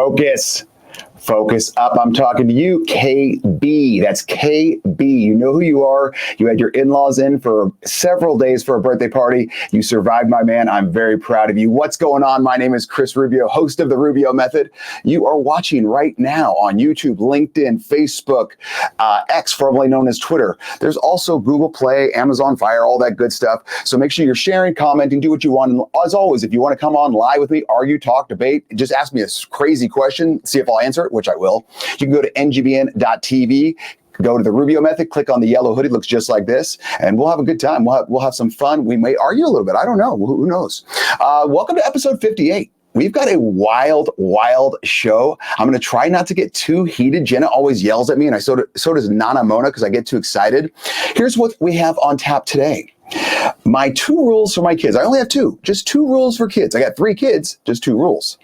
Focus. Focus up. I'm talking to you, KB. That's KB. You know who you are. You had your in-laws in for several days for a birthday party. You survived, my man. I'm very proud of you. What's going on? My name is Chris Rubio, host of the Rubio Method. You are watching right now on YouTube, LinkedIn, Facebook, X, formerly known as Twitter. There's also Google Play, Amazon Fire, all that good stuff. So make sure you're sharing, commenting, do what you want. And as always, if you want to come on live with me, argue, talk, debate, just ask me a crazy question, see if I'll answer it, which I will. You can go to ngbn.tv, go to the Rubio Method, click on the yellow hoodie, looks just like this, and we'll have a good time. We'll have some fun. We may argue a little bit. I don't know. Who knows? Welcome to episode 58. We've got a wild, wild show. I'm going to try not to get too heated. Jenna always yells at me, and so does Nana Mona because I get too excited. Here's what we have on tap today. My 2 rules for my kids. I only have 2, just 2 rules for kids. I got 3 kids, just 2 rules.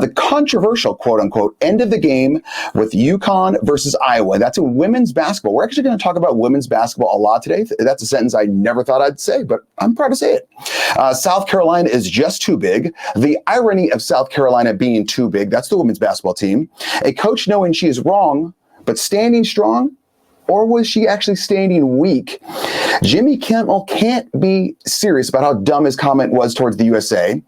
The controversial, quote unquote, end of the game with UConn versus Iowa. That's in women's basketball. We're actually going to talk about women's basketball a lot today. That's a sentence I never thought I'd say, but I'm proud to say it. South Carolina is just too big. The irony of South Carolina being too big. That's the women's basketball team. A coach knowing she is wrong, but standing strong. Or was she actually standing weak? Jimmy Kimmell can't be serious about how dumb his comment was towards the USA.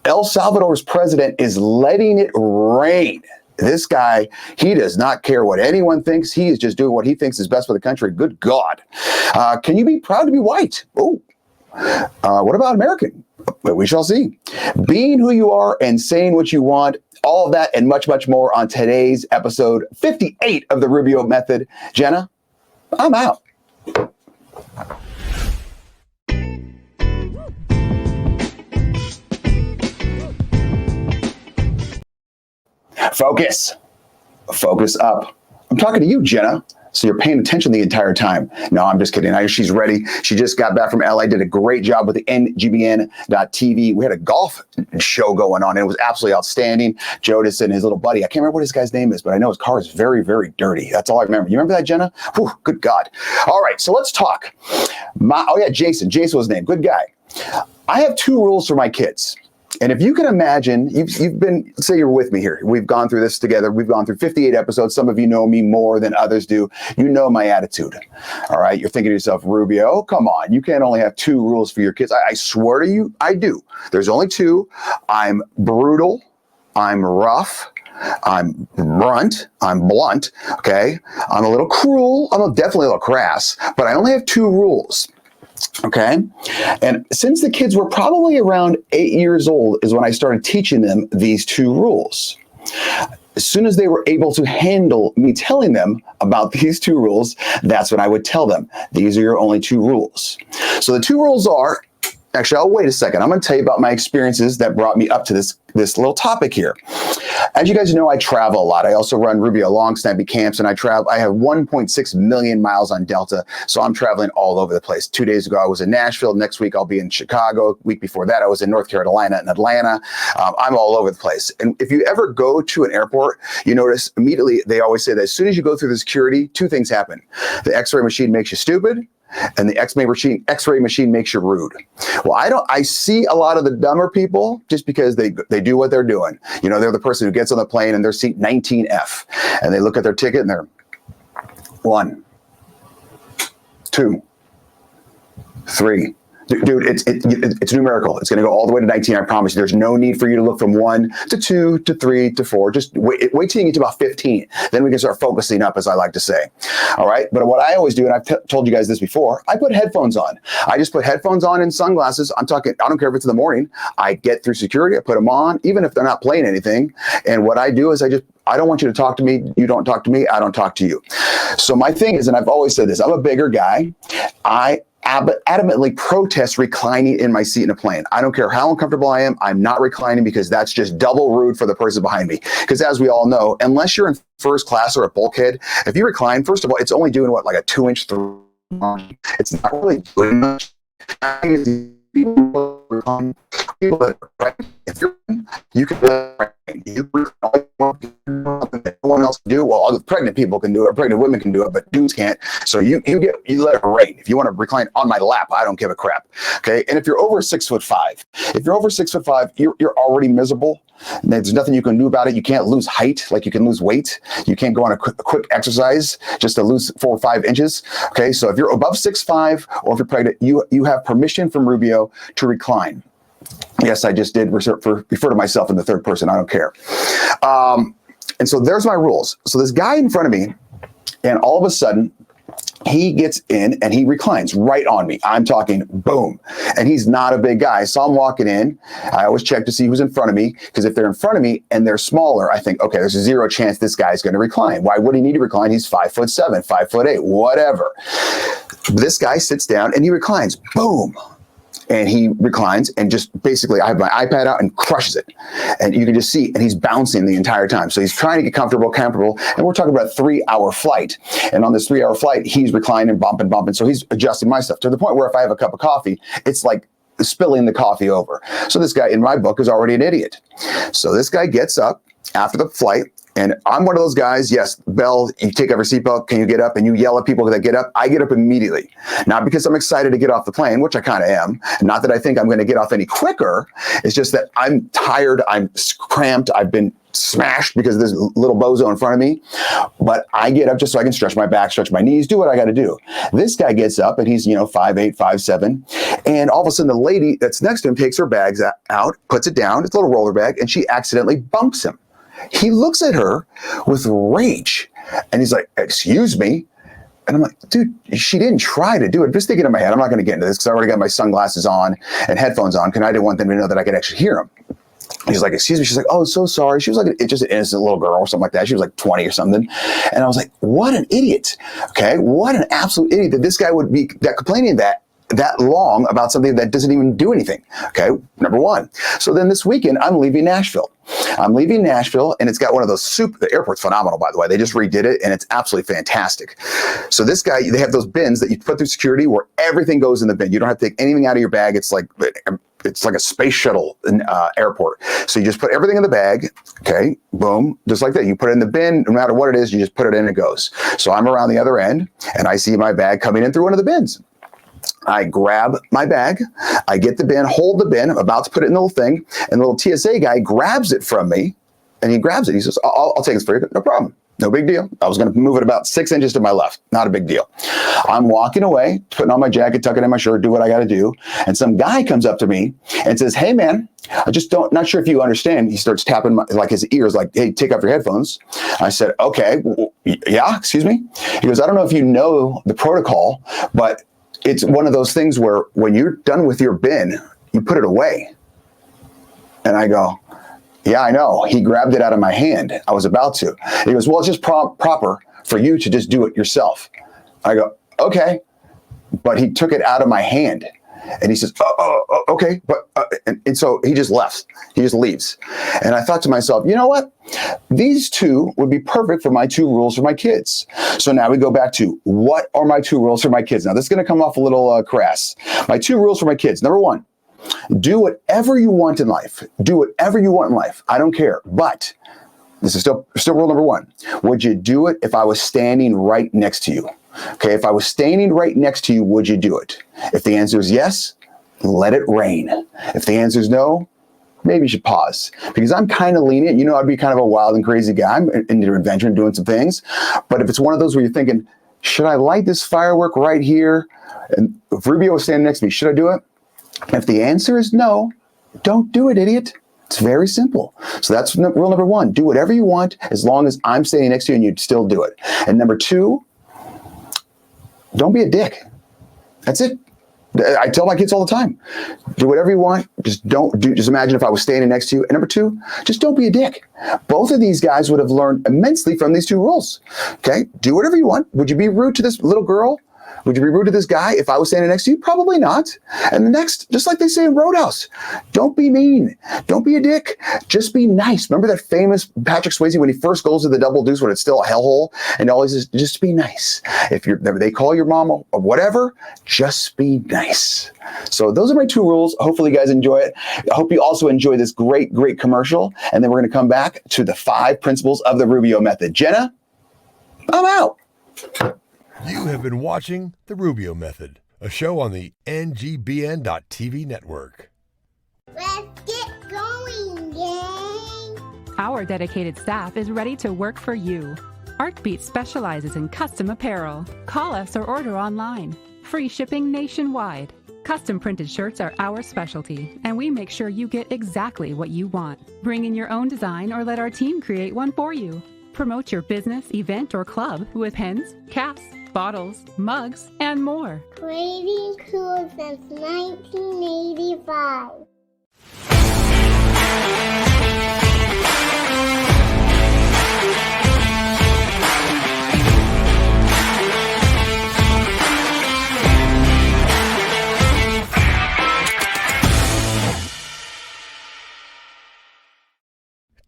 El Salvador's president is letting it rain. This guy, he does not care what anyone thinks. He is just doing what he thinks is best for the country. Good God. Can you be proud to be white? Oh, what about American? We shall see. Being who you are and saying what you want, all of that and much, much more on today's episode 58 of the Rubio Method. Jenna, I'm out. Focus. Focus up. I'm talking to you, Jenna. So you're paying attention the entire time. No, I'm just kidding. She's ready. She just got back from LA, did a great job with the ngbn.tv. We had a golf show going on, and it was absolutely outstanding. Jodis and his little buddy, I can't remember what his guy's name is, but I know his car is very, very dirty. That's all I remember. You remember that, Jenna? Whew, good God. All right, so let's talk. Jason. Jason was his name. Good guy. I have 2 rules for my kids. And if you can imagine, you've been, say you're with me here. We've gone through this together. We've gone through 58 episodes. Some of you know me more than others do. You know my attitude. All right. You're thinking to yourself, Rubio, come on. You can't only have 2 rules for your kids. I swear to you, I do. There's only 2. I'm brutal. I'm rough. I'm blunt. Okay. I'm a little cruel. I'm definitely a little crass, but I only have 2 rules. Okay. And since the kids were probably around 8 years old is when I started teaching them these 2 rules. As soon as they were able to handle me telling them about these 2 rules, that's when I would tell them, these are your only 2 rules. So the 2 rules are, actually, I'll wait a second. I'm going to tell you about my experiences that brought me up to this little topic here. As you guys know, I travel a lot. I also run Rubio Long Snappy Camps, and I have 1.6 million miles on Delta, so I'm traveling all over the place. 2 days ago, I was in Nashville. Next week, I'll be in Chicago. Week before that, I was in North Carolina and Atlanta. I'm all over the place. And if you ever go to an airport, you notice immediately they always say that as soon as you go through the security, 2 things happen. The X-ray machine makes you stupid, and the X-ray machine makes you rude. Well, I see a lot of the dumber people just because they do what they're doing. You know, they're the person who gets on the plane and they're seat 19F, and they look at their ticket and they're 1, 2, 3. Dude, it's numerical. It's going to go all the way to 19. I promise you. There's no need for you to look from 1 to 2 to 3 to 4. Just wait till you get to about 15. Then we can start focusing up, as I like to say. All right. But what I always do, and I've told you guys this before, I put headphones on. I just put headphones on and sunglasses. I'm talking, I don't care if it's in the morning. I get through security. I put them on, even if they're not playing anything. And what I do is I don't want you to talk to me. You don't talk to me. I don't talk to you. So my thing is, and I've always said this, I'm a bigger guy. I adamantly protest reclining in my seat in a plane. I don't care how uncomfortable I am. I'm not reclining because that's just double rude for the person behind me. Because as we all know, unless you're in first class or a bulkhead, if you recline, first of all, it's only doing what, like a 2-inch through. It's not really doing much. People that, right? If you're, you can, no one else can do. Well, all the pregnant people can do it, pregnant women can do it, but dudes can't. So you let it rain. If you want to recline on my lap, I don't give a crap. Okay. And if you're over 6'5", you're already miserable. There's nothing you can do about it. You can't lose height like you can lose weight. You can't go on a quick exercise just to lose 4 or 5 inches. Okay, so if you're above 6'5", or if you're pregnant, you have permission from Rubio to recline. Yes, I just did refer to myself in the third person. I don't care. And so there's my rules. So this guy in front of me, and all of a sudden, he gets in and he reclines right on me. I'm talking boom. And he's not a big guy. I saw him walking in. I always check to see who's in front of me, because if they're in front of me and they're smaller, I think, okay, there's a 0 chance this guy's going to recline. Why would he need to recline? He's 5'7", 5'8", whatever. This guy sits down and he reclines. Boom. And he reclines and just basically, I have my iPad out and crushes it. And you can just see, and he's bouncing the entire time. So he's trying to get comfortable. And we're talking about a 3-hour flight. And on this 3-hour flight, he's reclining, bumping. So he's adjusting my stuff to the point where if I have a cup of coffee, it's like spilling the coffee over. So this guy in my book is already an idiot. So this guy gets up after the flight. And I'm one of those guys, yes, Bell, you take off your seatbelt, can you get up? And you yell at people that get up. I get up immediately. Not because I'm excited to get off the plane, which I kind of am. Not that I think I'm going to get off any quicker. It's just that I'm tired, I'm cramped, I've been smashed because of this little bozo in front of me. But I get up just so I can stretch my back, stretch my knees, do what I got to do. This guy gets up and he's, 5'8", 5'7". And all of a sudden the lady that's next to him takes her bags out, puts it down, it's a little roller bag, and she accidentally bumps him. He looks at her with rage and he's like, excuse me. And I'm like, dude, she didn't try to do it. Just thinking in my head, I'm not going to get into this because I already got my sunglasses on and headphones on because I didn't want them to know that I could actually hear him. He's like, excuse me. She's like, oh, so sorry. She was like, just an innocent little girl or something like that. She was like 20 or something. And I was like, what an idiot. Okay. What an absolute idiot that this guy would be that complaining that long about something that doesn't even do anything. Okay. Number one. So then this weekend, I'm leaving Nashville. And it's got one of those the airport's phenomenal, by the way. They just redid it and it's absolutely fantastic. So this guy, they have those bins that you put through security where everything goes in the bin. You don't have to take anything out of your bag. It's like a space shuttle airport. So you just put everything in the bag. Okay. Boom. Just like that. You put it in the bin, no matter what it is, you just put it in and it goes. So I'm around the other end and I see my bag coming in through one of the bins. I grab my bag, I get the bin, hold the bin, I'm about to put it in the little thing, and the little TSA guy grabs it from me, and he grabs it. He says, I'll take this for you, no problem. No big deal. I was going to move it about 6 inches to my left. Not a big deal. I'm walking away, putting on my jacket, tucking in my shirt, do what I got to do, and some guy comes up to me and says, hey, man, I just not sure if you understand. He starts tapping his ears like, hey, take off your headphones. I said, okay, yeah, excuse me. He goes, I don't know if you know the protocol, but it's one of those things where when you're done with your bin, you put it away. And I go, yeah, I know. He grabbed it out of my hand. I was about to. He goes, well, it's just proper for you to just do it yourself. I go, okay. But he took it out of my hand. And he says, oh okay. But and so he just left. He just leaves. And I thought to myself, you know what? These two would be perfect for my 2 rules for my kids. So now we go back to what are my 2 rules for my kids? Now this is going to come off a little crass. My 2 rules for my kids. Number 1, do whatever you want in life. Do whatever you want in life. I don't care. But this is still rule number 1. Would you do it if I was standing right next to you? Okay, if I was standing right next to you, would you do it? If the answer is yes, let it rain. If the answer is no, maybe you should pause. Because I'm kind of lenient. I'd be kind of a wild and crazy guy. I'm into adventure and doing some things. But if it's one of those where you're thinking, should I light this firework right here? And if Rubio was standing next to me, should I do it? If the answer is no, don't do it, idiot. It's very simple. So that's rule number 1. Do whatever you want as long as I'm standing next to you and you'd still do it. And number 2, don't be a dick. That's it. I tell my kids all the time, do whatever you want. Just imagine if I was standing next to you. And number 2, just don't be a dick. Both of these guys would have learned immensely from these 2 rules. Okay. Do whatever you want. Would you be rude to this little girl? Would you be rude to this guy if I was standing next to you? Probably not. And the next, just like they say in Roadhouse, don't be mean. Don't be a dick. Just be nice. Remember that famous Patrick Swayze when he first goes to the Double Deuce when it's still a hellhole, and all he says, just be nice. If they call your mom or whatever, just be nice. So those are my 2 rules. Hopefully you guys enjoy it. I hope you also enjoy this great commercial. And then we're going to come back to the 5 principles of the Rubio Method. Jenna, I'm out. You have been watching The Rubio Method, a show on the NGBN.TV network. Let's get going, gang! Our dedicated staff is ready to work for you. Artbeat specializes in custom apparel. Call us or order online. Free shipping nationwide. Custom printed shirts are our specialty, and we make sure you get exactly what you want. Bring in your own design or let our team create one for you. Promote your business, event, or club with pens, caps, bottles, mugs, and more. Creating cool since 1985.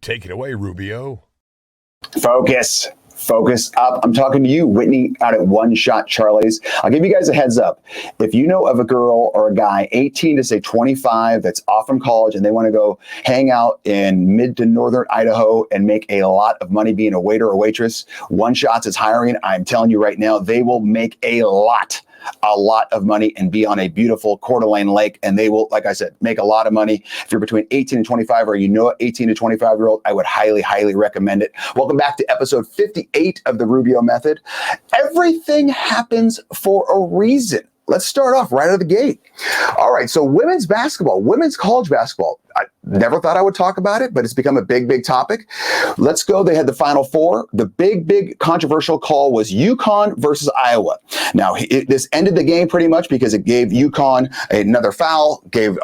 Take it away, Rubio. Focus up. I'm talking to you, Whitney, out at One Shot Charlie's. I'll give you guys a heads up. If you know of a girl or a guy 18 to say 25 that's off from college and they want to go hang out in mid to northern Idaho and make a lot of money being a waiter or waitress, One Shots is hiring. I'm telling you right now, they will make a lot of money and be on a beautiful Coeur d'Alene lake. And they will, like I said, make a lot of money. If you're between 18 and 25 or you know an 18 to 25-year-old, I would highly recommend it. Welcome back to episode 58 of the Rubio Method. Everything happens for a reason. Let's start off right out of the gate. All right, so women's basketball, women's college basketball. I never thought I would talk about it, but it's become a big topic. Let's go. They had the Final Four. The big controversial call was UConn versus Iowa. Now, this ended the game pretty much because it gave UConn another foul, gave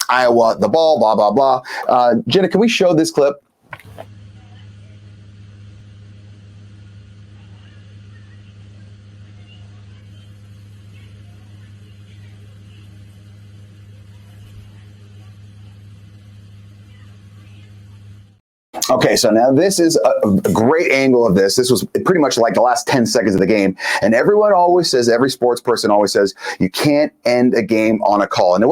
Iowa the ball, blah, blah, blah. Jenna, can we show this clip? Okay, so now this is a great angle of this. This was pretty much like the last 10 seconds of the game. And everyone always says, every sports person always says, you can't end a game on a call. And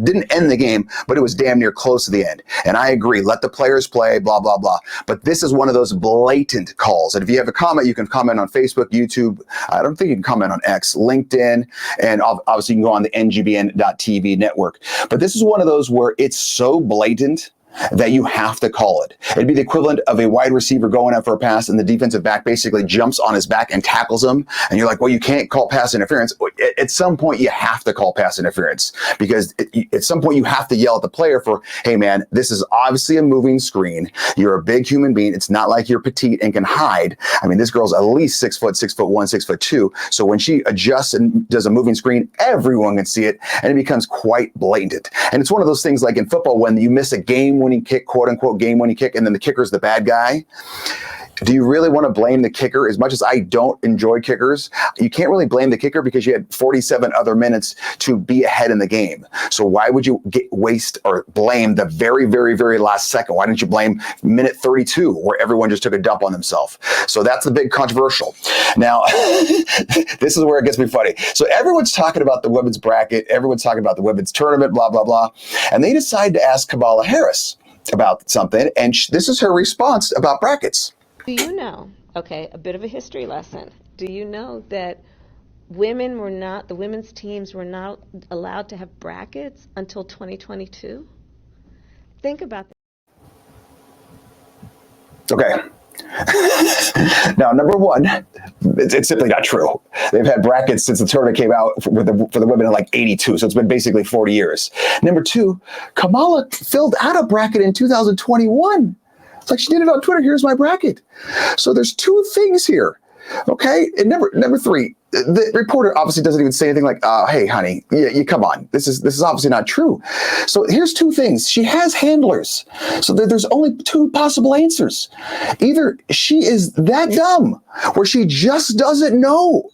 didn't end the game, but it was damn near close to the end. And I agree, let the players play, blah, blah, blah. But this is one of those blatant calls. And if you have a comment, you can comment on Facebook, YouTube. I don't think you can comment on X, LinkedIn, and obviously you can go on the NGBN.TV network. But this is one of those where it's so blatant that you have to call it. It'd be the equivalent of a wide receiver going up for a pass and the defensive back basically jumps on his back and tackles him. And you're like, well, you can't call pass interference. At some point, you have to call pass interference because at some point you have to yell at the player for, hey, man, this is obviously a moving screen. You're a big human being. It's not like you're petite and can hide. I mean, this girl's at least 6 foot, 6'1", 6'2". So when she adjusts and does a moving screen, everyone can see it and it becomes quite blatant. And it's one of those things like in football when you miss a game-winning kick, quote-unquote game-winning kick, and then the kicker's the bad guy. Do you really want to blame the kicker? As much as I don't enjoy kickers, you can't really blame the kicker because you had 47 other minutes to be ahead in the game. So why would you waste or blame the very, very, very last second? Why didn't you blame minute 32 where everyone just took a dump on themselves? So that's the big controversial. Now, this is where it gets me funny. So everyone's talking about the women's bracket. Everyone's talking about the women's tournament, blah, blah, blah. And they decide to ask Kamala Harris about something. And this is her response about brackets. Do you know, okay, a bit of a history lesson. Do you know that the women's teams were not allowed to have brackets until 2022? Think about that. Okay. Now, number one, it's simply not true. They've had brackets since the tournament came out for the women in like 82, so it's been basically 40 years. Number two, Kamala filled out a bracket in 2021. It's like she did it on Twitter. Here's my bracket. So there's two things here. Okay. And number three, the reporter obviously doesn't even say anything like, hey, honey, you come on. This is obviously not true. So here's two things. She has handlers. So there's only two possible answers. Either she is that dumb where she just doesn't know,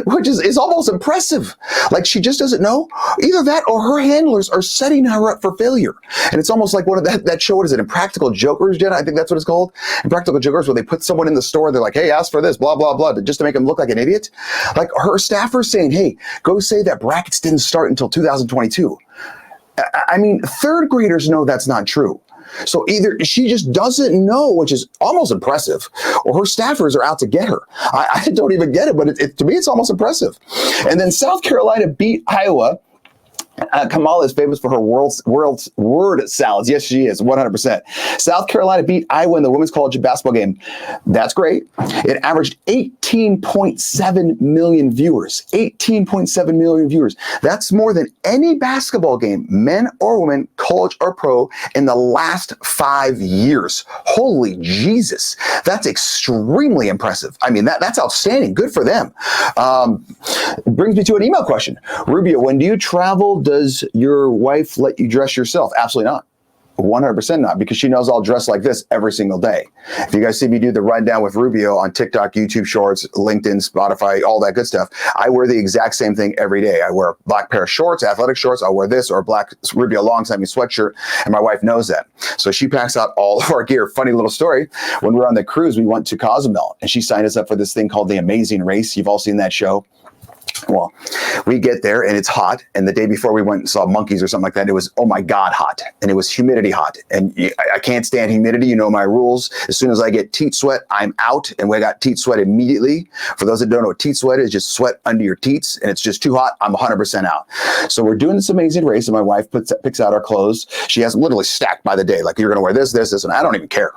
which is almost impressive. Like she just doesn't know. Either that or her handlers are setting her up for failure. And it's almost like one of that show, what is it, Impractical Jokers, Jenna? I think that's what it's called. Impractical Jokers, where they put someone in the store, they're like, hey, ask for this, blah, blah, blah, just to make them look like an idiot. Like her staffers saying, hey, go say that brackets didn't start until 2022. I mean, third graders know that's not true. So either she just doesn't know, which is almost impressive, or her staffers are out to get her. I don't even get it, but to me, it's almost impressive. And then South Carolina beat Iowa. Kimmell is famous for her word salads. Yes, she is, 100%. South Carolina beat Iowa in the women's college basketball game. That's great. It averaged 18.7 million viewers. 18.7 million viewers. That's more than any basketball game, men or women, college or pro, in the last 5 years. Holy Jesus. That's extremely impressive. I mean, that's outstanding. Good for them. Brings me to an email question. Rubio, when do you travel, does your wife let you dress yourself? Absolutely not. 100% not, because she knows I'll dress like this every single day. If you guys see me do the rundown with Rubio on TikTok, YouTube Shorts, LinkedIn, Spotify, all that good stuff, I wear the exact same thing every day. I wear a black pair of shorts, athletic shorts. I'll wear this, or a black Rubio long-time sweatshirt, and my wife knows that. So she packs out all of our gear. Funny little story. When we were on the cruise, we went to Cozumel, and she signed us up for this thing called The Amazing Race. You've all seen that show. Well, we get there and it's hot. And the day before we went and saw monkeys or something like that, it was, oh my God, hot. And it was humidity hot. And I can't stand humidity. You know my rules. As soon as I get teat sweat, I'm out. And we got teat sweat immediately. For those that don't know what teat sweat is, just sweat under your teats. And it's just too hot. I'm 100% out. So we're doing this amazing race. And my wife picks out our clothes. She has them literally stacked by the day. Like, you're going to wear this, this, this. And I don't even care.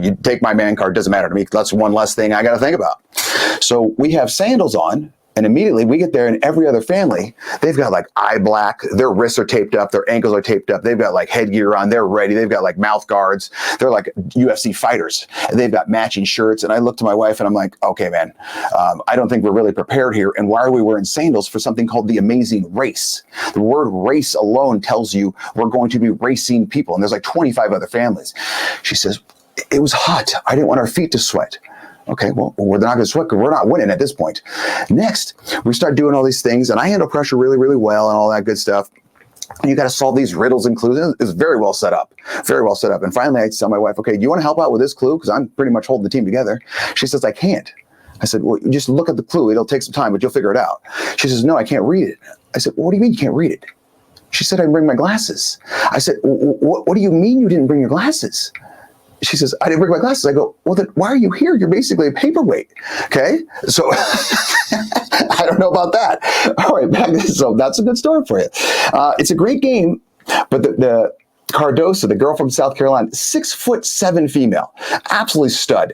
You take my man card. Doesn't matter to me. That's one less thing I got to think about. So we have sandals on. And immediately we get there, and every other family, they've got like eye black, their wrists are taped up, their ankles are taped up, they've got like headgear on, they're ready, they've got like mouth guards, they're like UFC fighters, and they've got matching shirts. And I look to my wife and I'm like, okay, man, I don't think we're really prepared here. And why are we wearing sandals for something called the Amazing Race? The word race alone tells you we're going to be racing people. And there's like 25 other families. She says, it was hot. I didn't want our feet to sweat. Okay, well, we're not going to sweat because we're not winning at this point. Next, we start doing all these things, and I handle pressure really, really well and all that good stuff. And you got to solve these riddles and clues. It's very well set up, very well set up. And finally, I tell my wife, okay, do you want to help out with this clue? Because I'm pretty much holding the team together. She says, I can't. I said, well, just look at the clue. It'll take some time, but you'll figure it out. She says, no, I can't read it. I said, well, what do you mean you can't read it? She said, I didn't bring my glasses. I said, what do you mean you didn't bring your glasses? She says, I didn't bring my glasses. I go, well, then why are you here? You're basically a paperweight. Okay. So I don't know about that. All right. So that's a good story for you. It's a great game, but the Cardoso, the girl from South Carolina, 6'7" female, absolutely stud,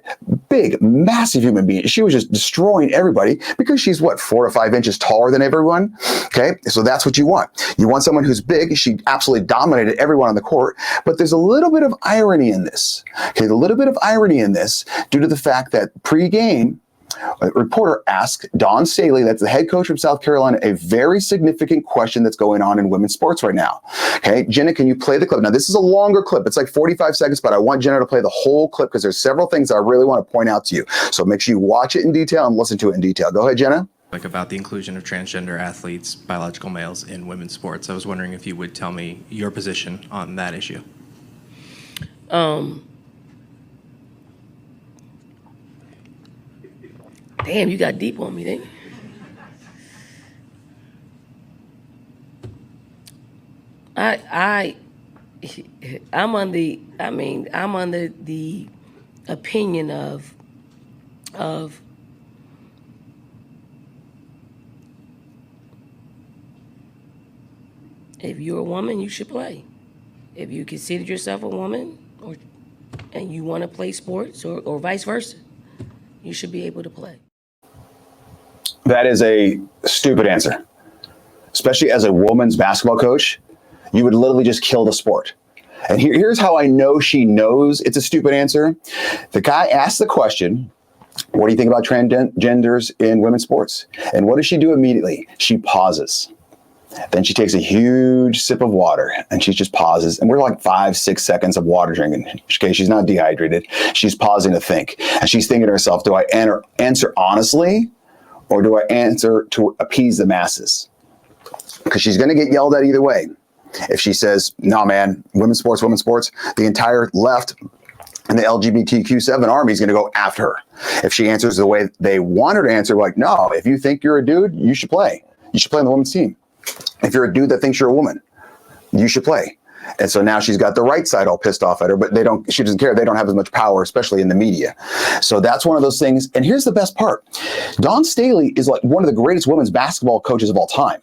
big, massive human being. She was just destroying everybody because she's 4 or 5 inches taller than everyone. Okay, so that's what you want. You want someone who's big. She absolutely dominated everyone on the court. But there's a little bit of irony in this. Okay, a little bit of irony in this due to the fact that pre-game, a reporter asked Dawn Staley, that's the head coach from South Carolina, a very significant question that's going on in women's sports right now. Okay, Jenna, can you play the clip? Now, this is a longer clip. It's like 45 seconds, but I want Jenna to play the whole clip because there's several things that I really want to point out to you. So make sure you watch it in detail and listen to it in detail. Go ahead, Jenna. About the inclusion of transgender athletes, biological males, in women's sports. I was wondering if you would tell me your position on that issue. Damn, you got deep on me, didn't you? I'm under the opinion of if you're a woman, you should play. If you consider yourself a woman and you want to play sports or vice versa, you should be able to play. That is a stupid answer. Especially as a woman's basketball coach, you would literally just kill the sport. And here's how I know she knows it's a stupid answer. The guy asked the question, What do you think about transgenders in women's sports? And what does she do immediately? She pauses. Then she takes a huge sip of water and she just pauses. And we're like 5-6 seconds of water drinking. Okay, she's not dehydrated. She's pausing to think. And she's thinking to herself, do I answer honestly or do I answer to appease the masses? Because she's going to get yelled at either way. If she says, no, man, women's sports, the entire left and the LGBTQ7 army is going to go after her. If she answers the way they want her to answer, like, no, if you think you're a dude, you should play. You should play on the women's team. If you're a dude that thinks you're a woman, you should play. And so now she's got the right side all pissed off at her, but she doesn't care. They don't have as much power, especially in the media. So that's one of those things. And here's the best part. Dawn Staley is like one of the greatest women's basketball coaches of all time.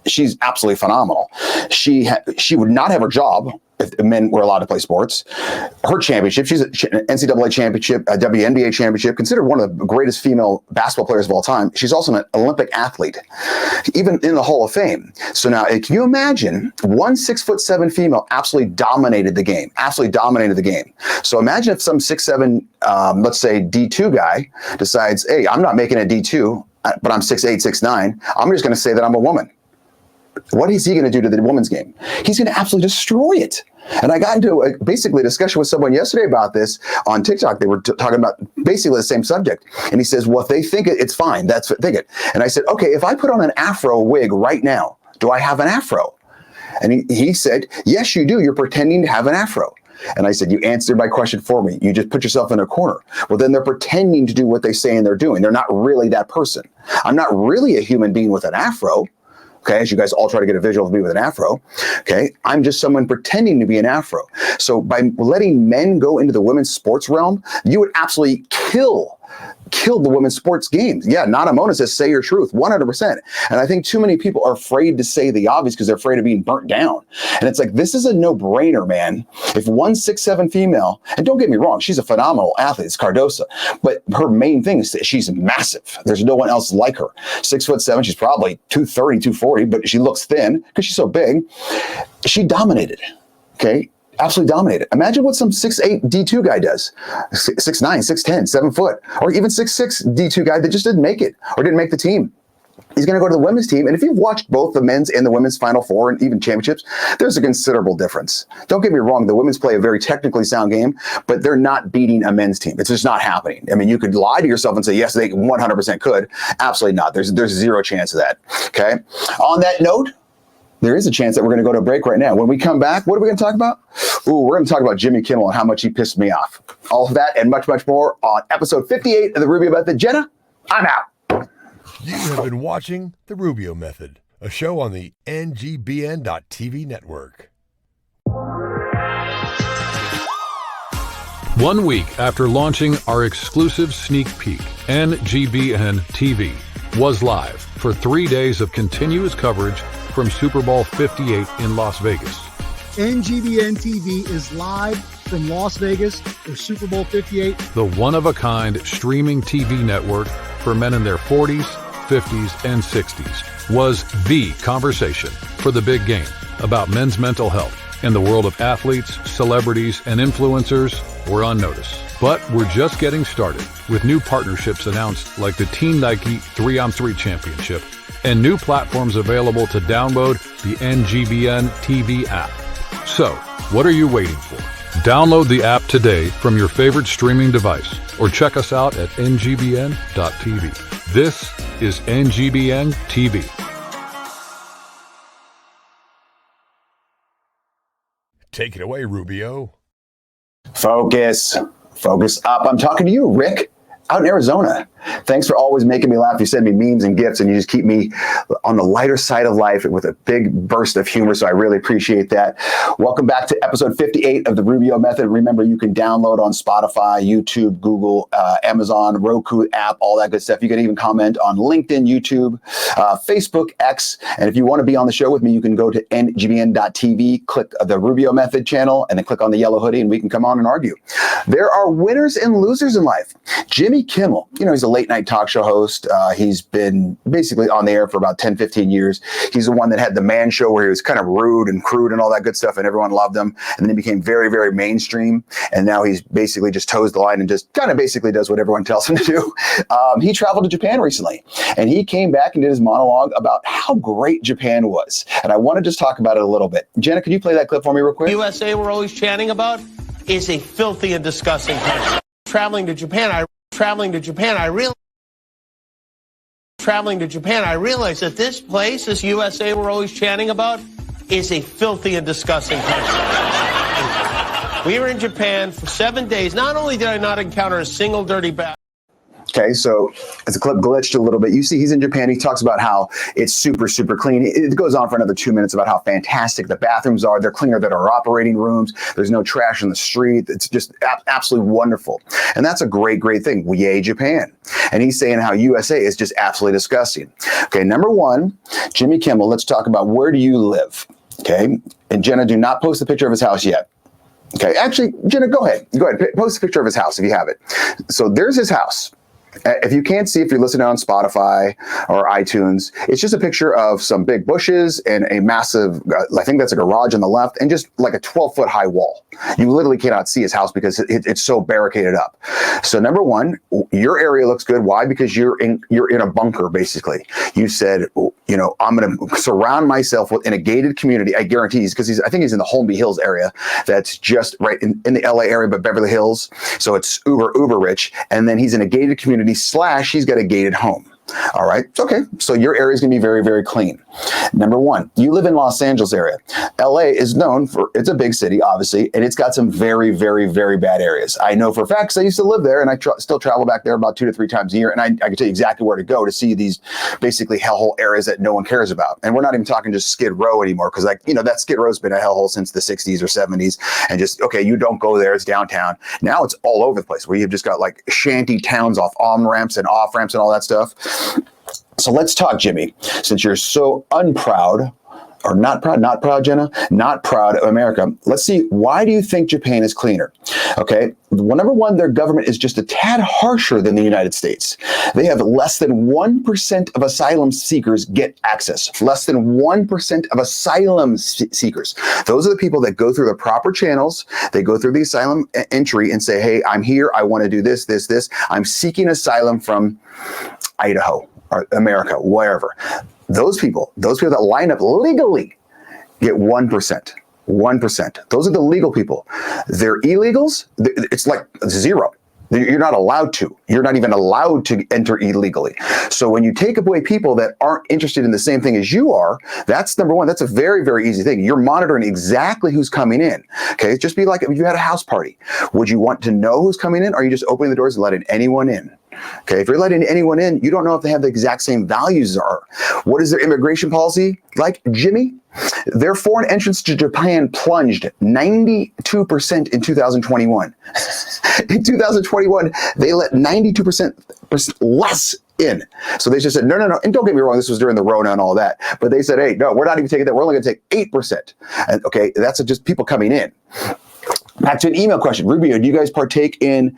She's absolutely phenomenal. She would not have her job if men were allowed to play sports. Her championship, she's an NCAA championship, a WNBA championship, considered one of the greatest female basketball players of all time. She's also an Olympic athlete, even in the Hall of Fame. So now, can you imagine one 6'7" female absolutely dominated the game, So imagine if some 6'7", let's say D2 guy decides, hey, I'm not making a D2, but I'm 6'8", 6'9". I'm just going to say that I'm a woman. What is he going to do to the women's game? He's going to absolutely destroy it. And I got into basically a discussion with someone yesterday about this on TikTok. They were talking about basically the same subject. And he says, well, if they think it's fine, that's what they think it. And I said, okay, if I put on an afro wig right now, do I have an afro? And he said, yes, you do. You're pretending to have an afro. And I said, you answered my question for me. You just put yourself in a corner. Well, then they're pretending to do what they say and they're doing. They're not really that person. I'm not really a human being with an afro. Okay, as you guys all try to get a visual of me with an afro, okay, I'm just someone pretending to be an afro. So by letting men go into the women's sports realm, you would absolutely kill the women's sports games. Yeah, Nana Mona says, say your truth, 100%. And I think too many people are afraid to say the obvious because they're afraid of being burnt down. And it's like, this is a no-brainer, man. If one 6'7" female, and don't get me wrong, she's a phenomenal athlete, it's Cardosa, but her main thing is that she's massive. There's no one else like her. 6'7", she's probably 230, 240, but she looks thin because she's so big. She dominated, okay? Absolutely dominated. Imagine what some 6'8" D2 guy does. 6'9", 6'10", 7 foot, or even 6'6" D2 guy that just didn't make it or didn't make the team. He's going to go to the women's team. And if you've watched both the men's and the women's Final Four and even championships, there's a considerable difference. Don't get me wrong. The women's play a very technically sound game, but they're not beating a men's team. It's just not happening. I mean, you could lie to yourself and say, yes, they 100% could. Absolutely not. There's zero chance of that. Okay. On that note, there is a chance that we're going to go to a break right now. When we come back, what are we going to talk about? Ooh, we're going to talk about Jimmy Kimmel and how much he pissed me off. All of that and much, much more on episode 58 of the Rubio Method. Jenna, I'm out. You have been watching The Rubio Method, a show on the NGBN.TV network. 1 week after launching our exclusive sneak peek, NGBN TV was live for 3 days of continuous coverage from Super Bowl 58 in Las Vegas. NGBN TV is live from Las Vegas for Super Bowl 58. The one-of-a-kind streaming TV network for men in their 40s, 50s, and 60s was the conversation for the big game about men's mental health. In the world of athletes, celebrities, and influencers, we're on notice. But we're just getting started with new partnerships announced like the Team Nike 3-on-3 Championship and new platforms available to download the NGBN TV app. So, what are you waiting for? Download the app today from your favorite streaming device or check us out at ngbn.tv. This is NGBN TV. Take it away, Rubio. Focus up. I'm talking to you, Rick, out in Arizona. Thanks for always making me laugh. You send me memes and gifts, and you just keep me on the lighter side of life with a big burst of humor, so I really appreciate that. Welcome back to episode 58 of the Rubio Method. Remember, you can download on Spotify, YouTube, Google, Amazon, Roku app, all that good stuff. You can even comment on LinkedIn, YouTube, Facebook, X, and if you want to be on the show with me, you can go to ngbn.tv, click the Rubio Method channel, and then click on the yellow hoodie, and we can come on and argue. There are winners and losers in life. Jimmy Kimmel, he's a late night talk show host. He's been basically on the air for about 10, 15 years. He's the one that had the Man Show where he was kind of rude and crude and all that good stuff, and everyone loved him. And then he became very, very mainstream. And now he's basically just toes the line and just kind of basically does what everyone tells him to do. He traveled to Japan recently, and he came back and did his monologue about how great Japan was. And I want to just talk about it a little bit. Jenna, can you play that clip for me real quick? USA we're always chanting about is a filthy and disgusting country. Traveling to Japan, I realized that this place, this USA we're always chanting about, is a filthy and disgusting country. We were in Japan for 7 days. Not only did I not encounter a single dirty bath. Okay, so as the clip glitched a little bit, you see he's in Japan. He talks about how it's super, super clean. It goes on for another 2 minutes about how fantastic the bathrooms are. They're cleaner than our operating rooms. There's no trash in the street. It's just absolutely wonderful. And that's a great, great thing. Yay, Japan. And he's saying how USA is just absolutely disgusting. Okay, number one, Jimmy Kimmel, let's talk about where do you live? Okay, and Jenna, do not post the picture of his house yet. Okay, actually, Jenna, go ahead. Post a picture of his house if you have it. So there's his house. If you can't see, if you're listening on Spotify or iTunes, it's just a picture of some big bushes and a massive, I think that's a garage on the left, and just like a 12-foot high wall. You literally cannot see his house because it's so barricaded up. So number one, your area looks good. Why? Because you're in a bunker, basically. You said, you know, I'm going to surround myself in a gated community. I guarantee because I think he's in the Holmby Hills area. That's just right in the LA area, but Beverly Hills. So it's uber rich. And then he's in a gated community / he's got a gated home. All right. Okay. So your area is going to be very, very clean. Number one, you live in Los Angeles area. LA is known for, it's a big city, obviously, and it's got some very, very, very bad areas. I know for a fact, 'cause I used to live there, and I still travel back there about 2 to 3 times a year. And I can tell you exactly where to go to see these basically hellhole areas that no one cares about. And we're not even talking just Skid Row anymore, because that Skid Row's been a hellhole since the 60s or 70s. And just, okay, you don't go there. It's downtown. Now it's all over the place where you've just got like shanty towns off on-ramps and off-ramps and all that stuff. So let's talk, Jimmy, since you're so unproud, or not proud, Jenna, not proud of America. Let's see, why do you think Japan is cleaner? Okay, well, number one, their government is just a tad harsher than the United States. They have less than 1% of asylum seekers get access. Less than 1% of asylum seekers. Those are the people that go through the proper channels. They go through the asylum entry and say, hey, I'm here. I want to do this. I'm seeking asylum from Idaho or America, wherever. Those people that line up legally get 1%. 1%. Those are the legal people. They're illegals. It's like zero. You're not allowed to. You're not even allowed to enter illegally. So when you take away people that aren't interested in the same thing as you are, that's number one. That's a very, very easy thing. You're monitoring exactly who's coming in. Okay, just be like if you had a house party. Would you want to know who's coming in? Or are you just opening the doors and letting anyone in? Okay, if you're letting anyone in, you don't know if they have the exact same values as are. What is their immigration policy like, Jimmy? Their foreign entrance to Japan plunged 92% in 2021. In 2021, they let 92% less in. So they just said, no. And don't get me wrong, this was during the Rona and all that. But they said, hey, no, we're not even taking that. We're only going to take 8%. And okay, that's just people coming in. Back to an email question. Rubio, do you guys partake in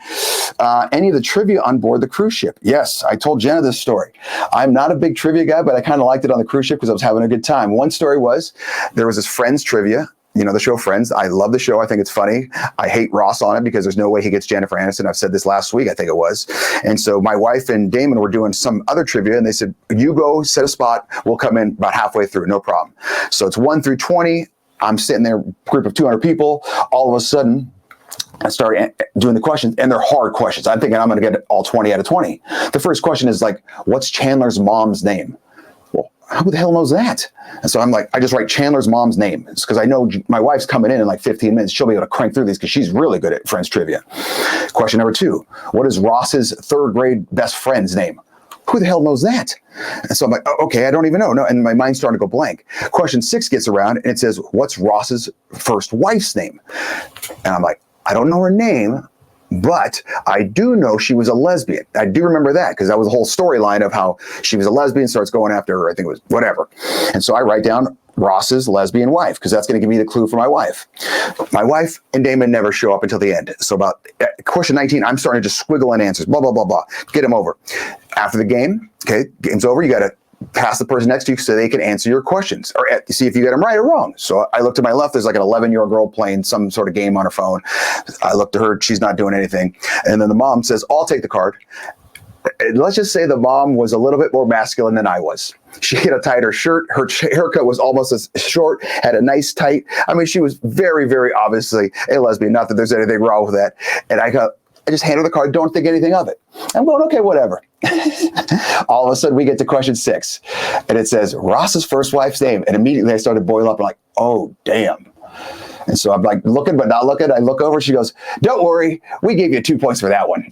any of the trivia on board the cruise ship? Yes, I told Jenna this story. I'm not a big trivia guy, but I kind of liked it on the cruise ship because I was having a good time. One story was there was this Friends trivia. You know, the show Friends. I love the show. I think it's funny. I hate Ross on it because there's no way he gets Jennifer Aniston. I've said this last week, I think it was. And so my wife and Damon were doing some other trivia, and they said, you go, set a spot. We'll come in about halfway through. No problem. So it's 1 through 20. I'm sitting there, group of 200 people. All of a sudden, I start doing the questions, and they're hard questions. I'm thinking I'm going to get all 20 out of 20. The first question is like, what's Chandler's mom's name? Well, who the hell knows that? And so I'm like, I just write Chandler's mom's name. It's because I know my wife's coming in like 15 minutes. She'll be able to crank through these because she's really good at Friends trivia. Question number 2, what is Ross's 3rd grade best friend's name? Who the hell knows that? And so I'm like, oh, okay, I don't even know. No, and my mind's starting to go blank. Question 6 gets around, and it says, what's Ross's first wife's name? And I'm like, I don't know her name, but I do know she was a lesbian. I do remember that because that was a whole storyline of how she was a lesbian, starts going after her. I think it was whatever. And so I write down Ross's lesbian wife, because that's going to give me the clue for my wife. My wife and Damon never show up until the end. So about question 19, I'm starting to just squiggle in answers, blah, blah, blah, blah. Get him over. After the game, okay, game's over, you got to pass the person next to you so they can answer your questions or see if you get them right or wrong. So I look to my left, there's like an 11-year-old girl playing some sort of game on her phone. I look to her, she's not doing anything. And then the mom says, I'll take the card. Let's just say the mom was a little bit more masculine than I was. She had a tighter shirt. Her haircut was almost as short, had a nice tight. I mean, she was very, very obviously a lesbian. Not that there's anything wrong with that. And I just hand her the card, don't think anything of it. I'm going, okay, whatever. All of a sudden, we get to question 6. And it says, Ross's first wife's name. And immediately I started boiling up. I'm like, oh, damn. And so I'm like looking, but not looking. I look over. She goes, don't worry. We gave you 2 points for that one.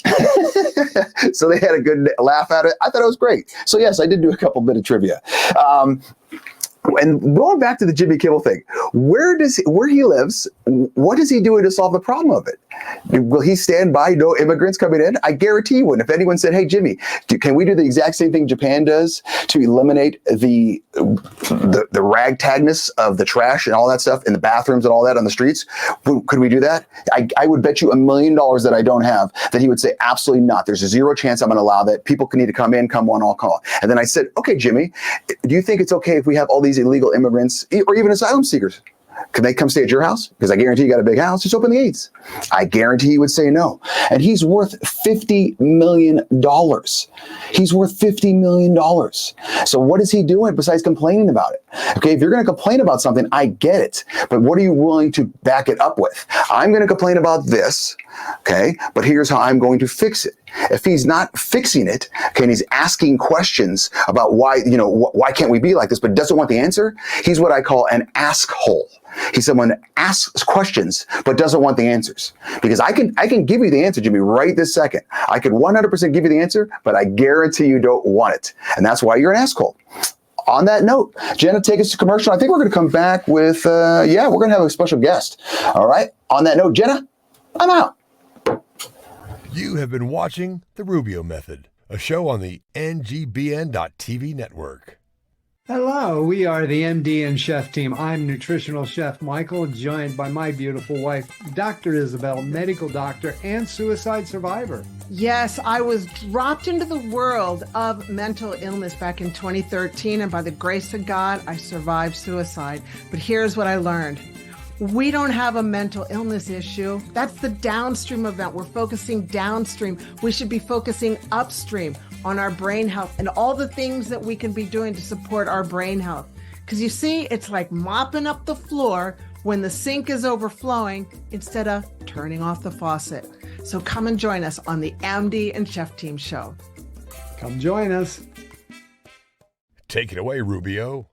So they had a good laugh at it. I thought it was great. So, yes, I did do a couple bit of trivia. And going back to the Jimmy Kimmel thing, where he lives, what is he doing to solve the problem of it? Will he stand by no immigrants coming in? I guarantee you wouldn't. If anyone said, hey, Jimmy, can we do the exact same thing Japan does to eliminate the ragtagness of the trash and all that stuff in the bathrooms and all that on the streets? Could we do that? I would bet you $1 million that I don't have that he would say, absolutely not. There's a 0 chance I'm going to allow that. People need to come in, come one, all call. And then I said, okay, Jimmy, do you think it's okay if we have all these illegal immigrants or even asylum seekers? Can they come stay at your house? Because I guarantee you got a big house. Just open the gates. I guarantee he would say no. And he's worth $50 million. He's worth $50 million. So what is he doing besides complaining about it? Okay, if you're going to complain about something, I get it. But what are you willing to back it up with? I'm going to complain about this. Okay, but here's how I'm going to fix it. If he's not fixing it, okay, and he's asking questions about why can't we be like this, but doesn't want the answer, he's what I call an ask-hole. He's someone that asks questions but doesn't want the answers. Because I can give you the answer, Jimmy, right this second. I could 100% give you the answer, but I guarantee you don't want it. And that's why you're an ask-hole. On that note, Jenna, take us to commercial. I think we're going to come back with, we're going to have a special guest. All right. On that note, Jenna, I'm out. You have been watching The Rubio Method, a show on the NGBN.TV network. Hello, we are the MD and Chef team. I'm nutritional chef Michael, joined by my beautiful wife, Dr. Isabel, medical doctor and suicide survivor. Yes, I was dropped into the world of mental illness back in 2013, and by the grace of God, I survived suicide. But here's what I learned. We don't have a mental illness issue. That's the downstream event. We're focusing downstream. We should be focusing upstream on our brain health and all the things that we can be doing to support our brain health. Because you see, it's like mopping up the floor when the sink is overflowing instead of turning off the faucet. So come and join us on the MD and Chef Team show. Come join us. Take it away, Rubio.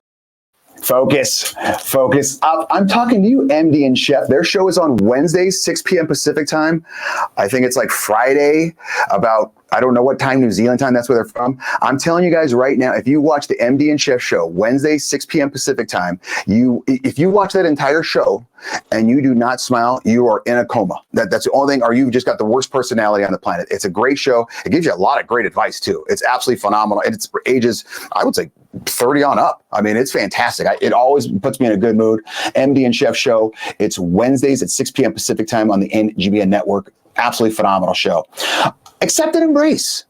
Focus up. I'm talking to you, MD and Chef. Their show is on Wednesdays, 6 p.m. Pacific time. I think it's like Friday, about, I don't know what time, New Zealand time, that's where they're from. I'm telling you guys right now, if you watch the MD and Chef show, Wednesday, 6 p.m. Pacific time, if you watch that entire show and you do not smile, you are in a coma. That's the only thing, or you've just got the worst personality on the planet. It's a great show. It gives you a lot of great advice too. It's absolutely phenomenal. And it's for ages, I would say 30 on up. I mean, it's fantastic. It always puts me in a good mood. MD and Chef show. It's Wednesdays at 6 p.m. Pacific time on the NGBN network. Absolutely phenomenal show. Accept and embrace.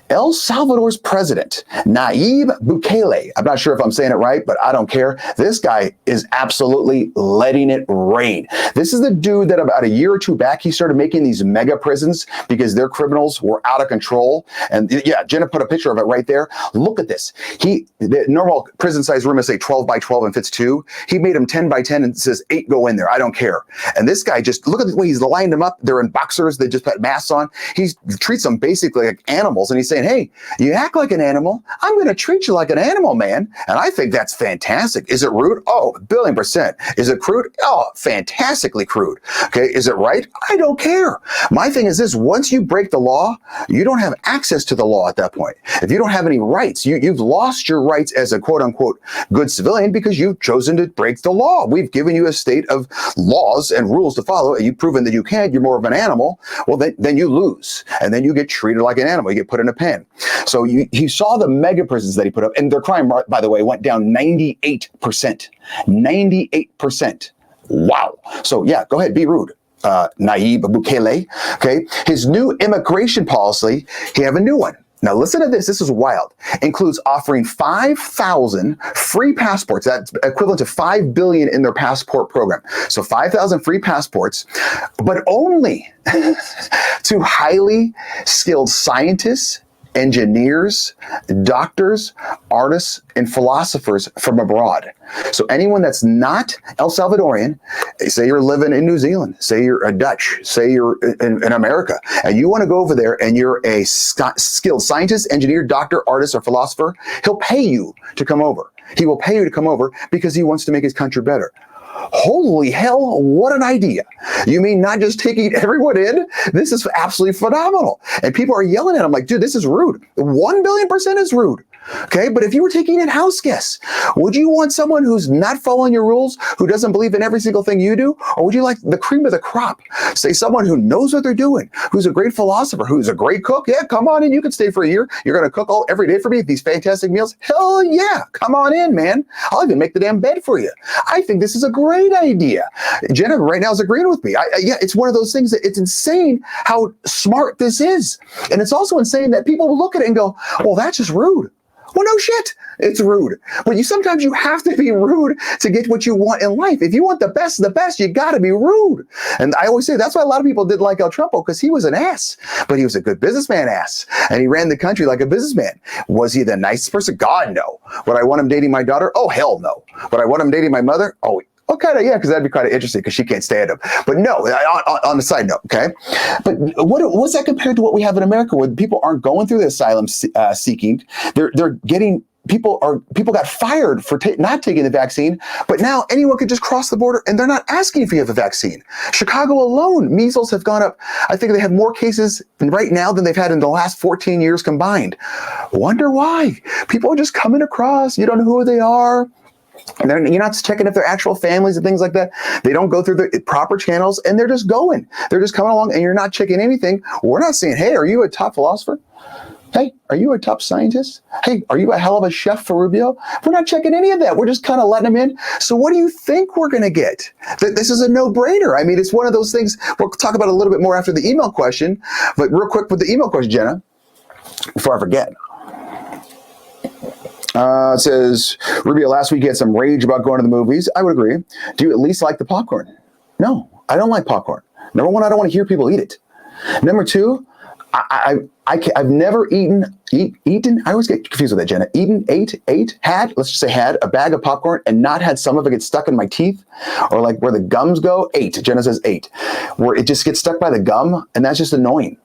El Salvador's president, Nayib Bukele. I'm not sure if I'm saying it right, but I don't care. This guy is absolutely letting it rain. This is the dude that about a year or two back, he started making these mega prisons because their criminals were out of control. And yeah, Jenna put a picture of it right there. Look at this. The normal prison size room is say 12 by 12 and fits 2. He made them 10 by 10 and says 8 go in there. I don't care. And this guy just, look at the way he's lined them up. They're in boxers. They just put masks on. He treats them basically like animals. And he's saying, hey, you act like an animal. I'm going to treat you like an animal, man. And I think that's fantastic. Is it rude? Oh, 1,000,000,000%. Is it crude? Oh, fantastically crude. Okay. Is it right? I don't care. My thing is this, once you break the law, you don't have access to the law at that point. If you don't have any rights, you've lost your rights as a quote unquote good civilian because you've chosen to break the law. We've given you a state of laws and rules to follow, and you've proven that you can't. You're more of an animal. Well, then you lose. And then you get treated like an animal. You get put in a pen. So you saw the mega prisons that he put up, and their crime, by the way, went down 98%. 98%. Wow. So yeah, go ahead, be rude. Nayib Bukele. Okay. His new immigration policy, he have a new one. Now listen to this. This is wild. Includes offering 5,000 free passports. That's equivalent to $5 billion in their passport program. So 5,000 free passports, but only to highly skilled scientists, engineers, doctors, artists, and philosophers from abroad. So anyone that's not El Salvadorian, say you're living in New Zealand, say you're a Dutch, say you're in America, and you want to go over there and you're a skilled scientist, engineer, doctor, artist, or philosopher, he'll pay you to come over. He will pay you to come over because he wants to make his country better. Holy hell, what an idea. You mean not just taking everyone in? This is absolutely phenomenal. And people are yelling at him like, dude, this is rude. 1,000,000,000% is rude. Okay, but if you were taking in house guests, would you want someone who's not following your rules, who doesn't believe in every single thing you do? Or would you like the cream of the crop? Say someone who knows what they're doing, who's a great philosopher, who's a great cook. Yeah, come on in. You can stay for a year. You're going to cook every day for me, these fantastic meals. Hell yeah. Come on in, man. I'll even make the damn bed for you. I think this is a great idea. Jenna right now is agreeing with me. Yeah, it's one of those things that it's insane how smart this is. And it's also insane that people will look at it and go, well, that's just rude. Well, no shit. It's rude. But sometimes you have to be rude to get what you want in life. If you want the best of the best, you got to be rude. And I always say that's why a lot of people didn't like El Trumpo, because he was an ass, but he was a good businessman ass. And he ran the country like a businessman. Was he the nicest person? God, no. Would I want him dating my daughter? Oh, hell no. Would I want him dating my mother? Oh, kind of, yeah, because that'd be kind of interesting because she can't stand him. But no, on the side note, okay? But what's that compared to what we have in America, where people aren't going through the asylum seeking? They're getting people got fired for not taking the vaccine, but now anyone could just cross the border and they're not asking if you have a vaccine. Chicago alone, measles have gone up. I think they have more cases right now than they've had in the last 14 years combined. Wonder why? People are just coming across. You don't know who they are. And you're not checking if they're actual families and things like that. They don't go through the proper channels, and they're just going. They're just coming along, and you're not checking anything. We're not saying, hey, are you a top philosopher? Hey, are you a top scientist? Hey, are you a hell of a chef for Rubio? We're not checking any of that. We're just kind of letting them in. So what do you think we're going to get? This is a no-brainer. I mean, it's one of those things. We'll talk about it a little bit more after the email question. But real quick with the email question, Jenna, before I forget. It says, Rubio, last week you had some rage about going to the movies. I would agree. Do you at least like the popcorn? No, I don't like popcorn. Number one, I don't want to hear people eat it. Number two, I've never eaten, I always get confused with that, Jenna. Had a bag of popcorn and not had some of it get stuck in my teeth, or like where the gums go. Jenna says 8, where it just gets stuck by the gum, and that's just annoying.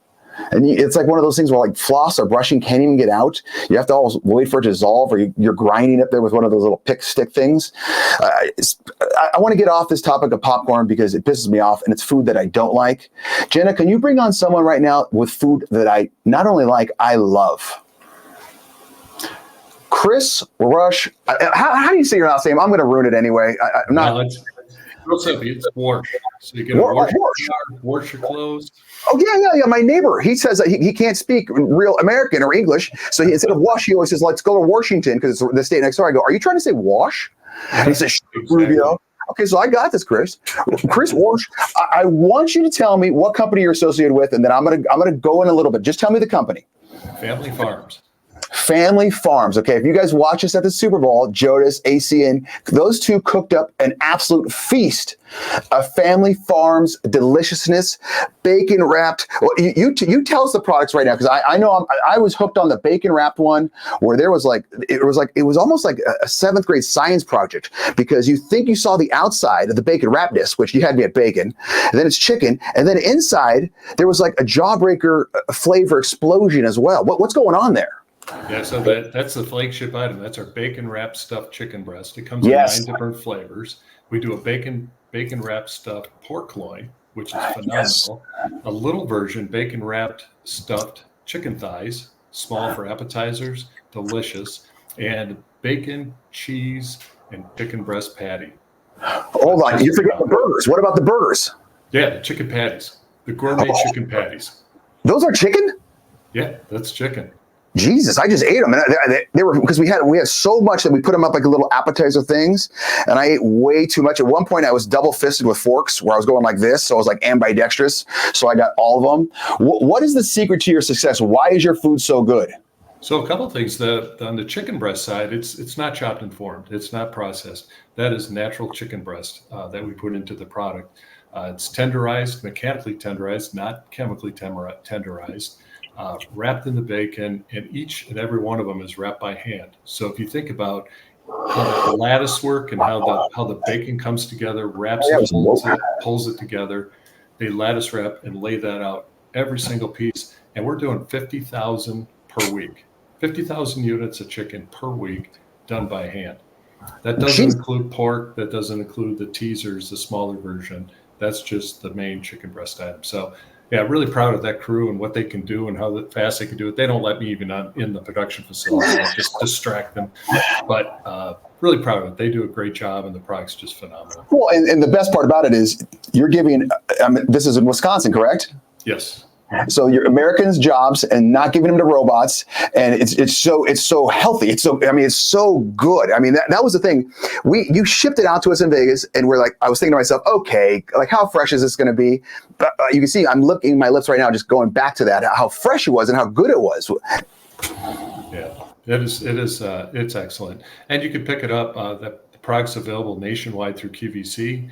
And it's like one of those things where like floss or brushing can't even get out. You have to always wait for it to dissolve, or you're grinding up there with one of those little pick stick things. I want to get off this topic of popcorn because it pisses me off, and it's food that I don't like. Jenna, can you bring on someone right now with food that I not only like, I love? Chris Rush. How do you say your last name? I'm going to ruin it anyway. I'm not. No, it's real simple. It's wash. So you can wash your clothes. Oh, yeah. My neighbor, he says that he can't speak real American or English. So instead of wash, he always says, let's go to Washington because it's the state next door. I go, are you trying to say wash? And he says, Rubio. Okay, so I got this, Chris. Chris Walsh, I want you to tell me what company you're associated with, and then I'm gonna go in a little bit. Just tell me the company. Family Farms. Family Farms. Okay, if you guys watch us at the Super Bowl, Jodas, ACN, those two cooked up an absolute feast of Family Farms deliciousness, bacon wrapped. Well, you tell us the products right now, because I know I was hooked on the bacon wrapped one, where there was it was almost like a 7th grade science project, because you think you saw the outside of the bacon wrappedness, which you had me at bacon, and then it's chicken, and then inside there was like a jawbreaker flavor explosion as well. What's going on there? Yeah, so that's the flagship item. That's our bacon wrapped stuffed chicken breast. It comes in 9 different flavors. We do a bacon wrapped stuffed pork loin, which is phenomenal. Yes. A little version, bacon wrapped stuffed chicken thighs, small for appetizers, delicious, and bacon, cheese, and chicken breast patty. Hold on, you forget the burgers. What about the burgers? Yeah, the chicken patties, the gourmet chicken patties. Those are chicken? Yeah, that's chicken. Jesus, I just ate them, and they were, because we had so much that we put them up like little appetizer things, and I ate way too much. At one point, I was double fisted with forks, where I was going like this, so I was like ambidextrous. So I got all of them. What is the secret to your success? Why is your food so good? So a couple of things. On the chicken breast side, it's not chopped and formed. It's not processed. That is natural chicken breast that we put into the product. It's tenderized, mechanically tenderized, not chemically tenderized. Wrapped in the bacon, and each and every one of them is wrapped by hand. So if you think about how the lattice work and how the bacon comes together, wraps it, pulls it together, they lattice wrap and lay that out, every single piece. And we're doing 50,000 per week, 50,000 units of chicken per week done by hand. That doesn't include pork. That doesn't include the teasers, the smaller version. That's just the main chicken breast item. So yeah, really proud of that crew and what they can do and how fast they can do it. They don't let me even in the production facility. I just distract them. But really proud of it. They do a great job, and the product's just phenomenal. Well, and the best part about it is you're giving, this is in Wisconsin, correct? Yes. So you're Americans jobs and not giving them to robots, and it's so healthy. It's so good. I mean, that was the thing. You shipped it out to us in Vegas, and I was thinking to myself, okay, like how fresh is this going to be? But you can see I'm looking at my lips right now, just going back to that, how fresh it was and how good it was. Yeah, it's excellent, and you can pick it up. The product's available nationwide through QVC.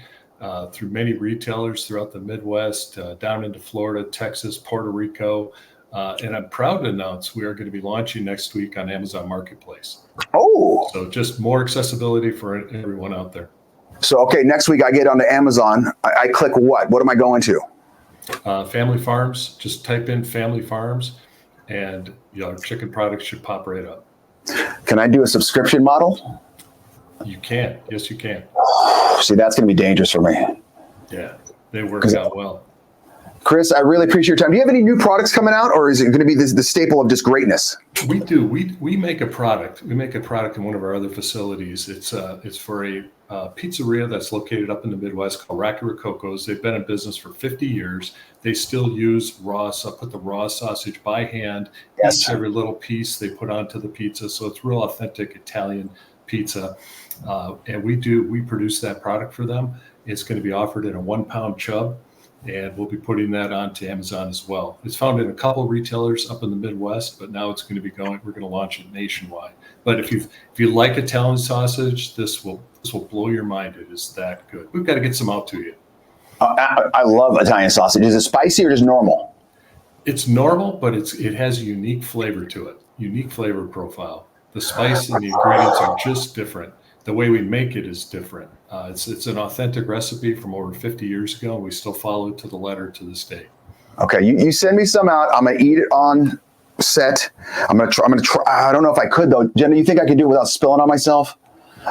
Through many retailers throughout the Midwest, down into Florida, Texas, Puerto Rico. And I'm proud to announce we are going to be launching next week on Amazon Marketplace. Oh. So just more accessibility for everyone out there. So, okay, next week I get onto Amazon. I click what? What am I going to? Family Farms. Just type in Family Farms, and our chicken products should pop right up. Can I do a subscription model? You can. Yes, you can. See, that's going to be dangerous for me. Yeah, they work out well. Chris, I really appreciate your time. Do you have any new products coming out, or is it going to be the staple of just greatness? We do. We make a product. We make a product in one of our other facilities. It's for a pizzeria that's located up in the Midwest called Rocky Rococo's. They've been in business for 50 years. They still use put the raw sausage by hand. Yes. Each every little piece they put onto the pizza. So it's real authentic Italian pizza. And we produce that product for them. It's going to be offered in a 1-pound chub, and we'll be putting that onto Amazon as well. It's found in a couple of retailers up in the Midwest, but now it's going to be we're going to launch it nationwide. But if you like Italian sausage, this will blow your mind. It is that good. We've got to get some out to you. I love Italian sausage. Is it spicy or just normal? It's normal, but it has a unique flavor to it, unique flavor profile. The spice and the ingredients are just different. The way we make it is different. It's an authentic recipe from over 50 years ago, and we still follow it to the letter to this day. Okay, you send me some out. I'm gonna eat it on set. I'm gonna try. I don't know if I could though. Jenna, you think I could do it without spilling on myself?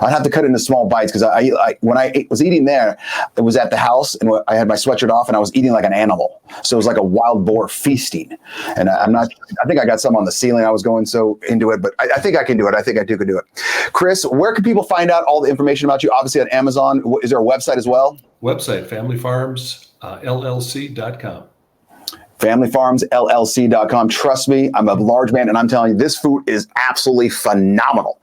I'd have to cut it into small bites because when I was eating there, it was at the house and I had my sweatshirt off and I was eating like an animal. So it was like a wild boar feasting. And I think I got some on the ceiling. I was going so into it, but I think I can do it. I think I could do it. Chris, where can people find out all the information about you? Obviously on Amazon. Is there a website as well? Website, familyfarmsllc.com. familyfarmsllc.com. Trust me, I'm a large man, and I'm telling you, this food is absolutely phenomenal.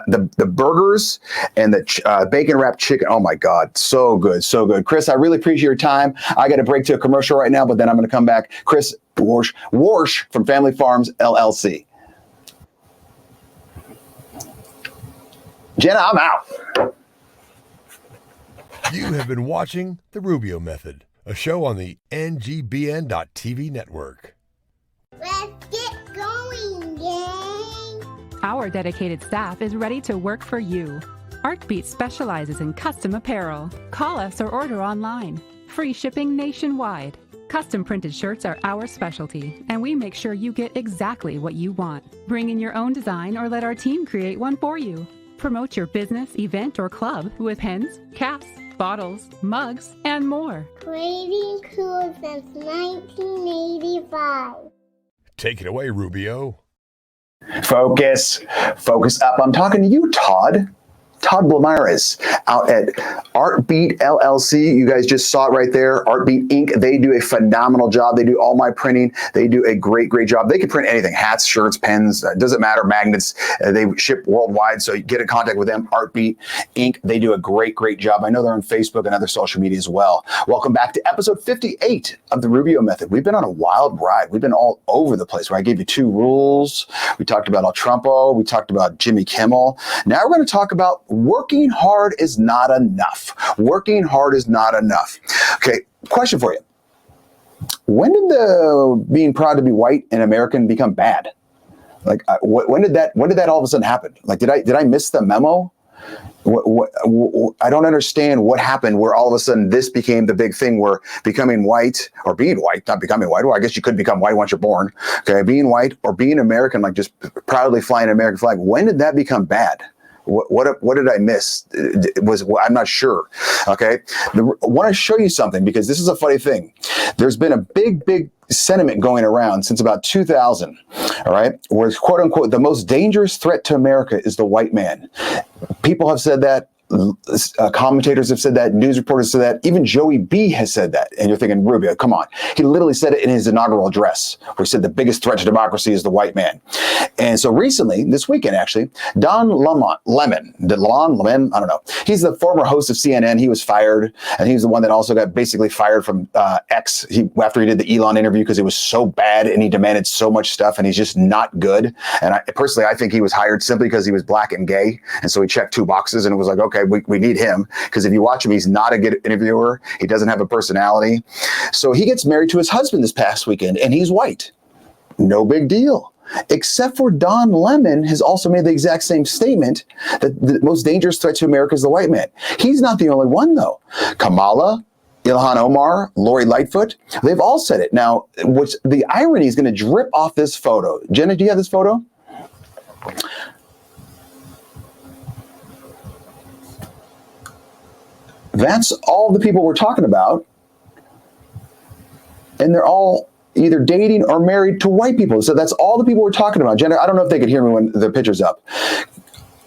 The burgers and the bacon wrapped chicken, oh my God, so good, so good. Chris, I really appreciate your time. I got to break to a commercial right now, but then I'm going to come back. Chris Warsh from Family Farms LLC. Jenna, I'm out. You have been watching The Rubio Method, a show on the NGBN.TV network. Let's get going, gang. Our dedicated staff is ready to work for you. ArtBeat specializes in custom apparel. Call us or order online. Free shipping nationwide. Custom printed shirts are our specialty, and we make sure you get exactly what you want. Bring in your own design or let our team create one for you. Promote your business, event, or club with pens, caps, bottles, mugs, and more. Creating cool since 1985. Take it away, Rubio. Focus up. I'm talking to you, Todd. Todd Blamaris out at Artbeat LLC. You guys just saw it right there. Artbeat Inc. They do a phenomenal job. They do all my printing. They do a great job. They can print anything: hats, shirts, pens. Doesn't matter. Magnets. They ship worldwide. So you get in contact with them. Artbeat Inc. They do a great job. I know they're on Facebook and other social media as well. Welcome back to episode 58 of the Rubio Method. We've been on a wild ride. We've been all over the place. Where I gave you 2 rules. We talked about El Trumpo. We talked about Jimmy Kimmel. Now we're going to talk about working hard is not enough. Working hard is not enough. Okay, question for you. When did the being proud to be white and American become bad? Like, when did that all of a sudden happen? Like, did I miss the memo? I don't understand what happened where all of a sudden this became the big thing, where becoming white or being white, not becoming white. Well, I guess you could become white once you're born. Okay, being white or being American, like just proudly flying an American flag. When did that become bad? What did I miss? I'm not sure. Okay, I want to show you something, because this is a funny thing. There's been a big sentiment going around since about 2000. All right, where quote unquote the most dangerous threat to America is the white man. People have said that. Commentators have said that, news reporters said that, even Joey B has said that. And you're thinking, Rubio, come on. He literally said it in his inaugural address, where he said the biggest threat to democracy is the white man. And so recently, this weekend actually, Don Lemon, I don't know. He's the former host of CNN. He was fired, and he was the one that also got basically fired from X after he did the Elon interview, because it was so bad and he demanded so much stuff, and he's just not good. And I think he was hired simply because he was black and gay. And so he checked 2 boxes, and it was like, okay, we need him, because if you watch him, he's not a good interviewer. He doesn't have a personality. So he gets married to his husband this past weekend, and he's white. No big deal. Except for Don Lemon has also made the exact same statement that the most dangerous threat to America is the white man. He's not the only one, though. Kamala, Ilhan Omar, Lori Lightfoot, they've all said it. Now, the irony is going to drip off this photo. Jenna, do you have this photo? That's all the people we're talking about. And they're all either dating or married to white people. So that's all the people we're talking about. Jenna, I don't know if they could hear me when the picture's up.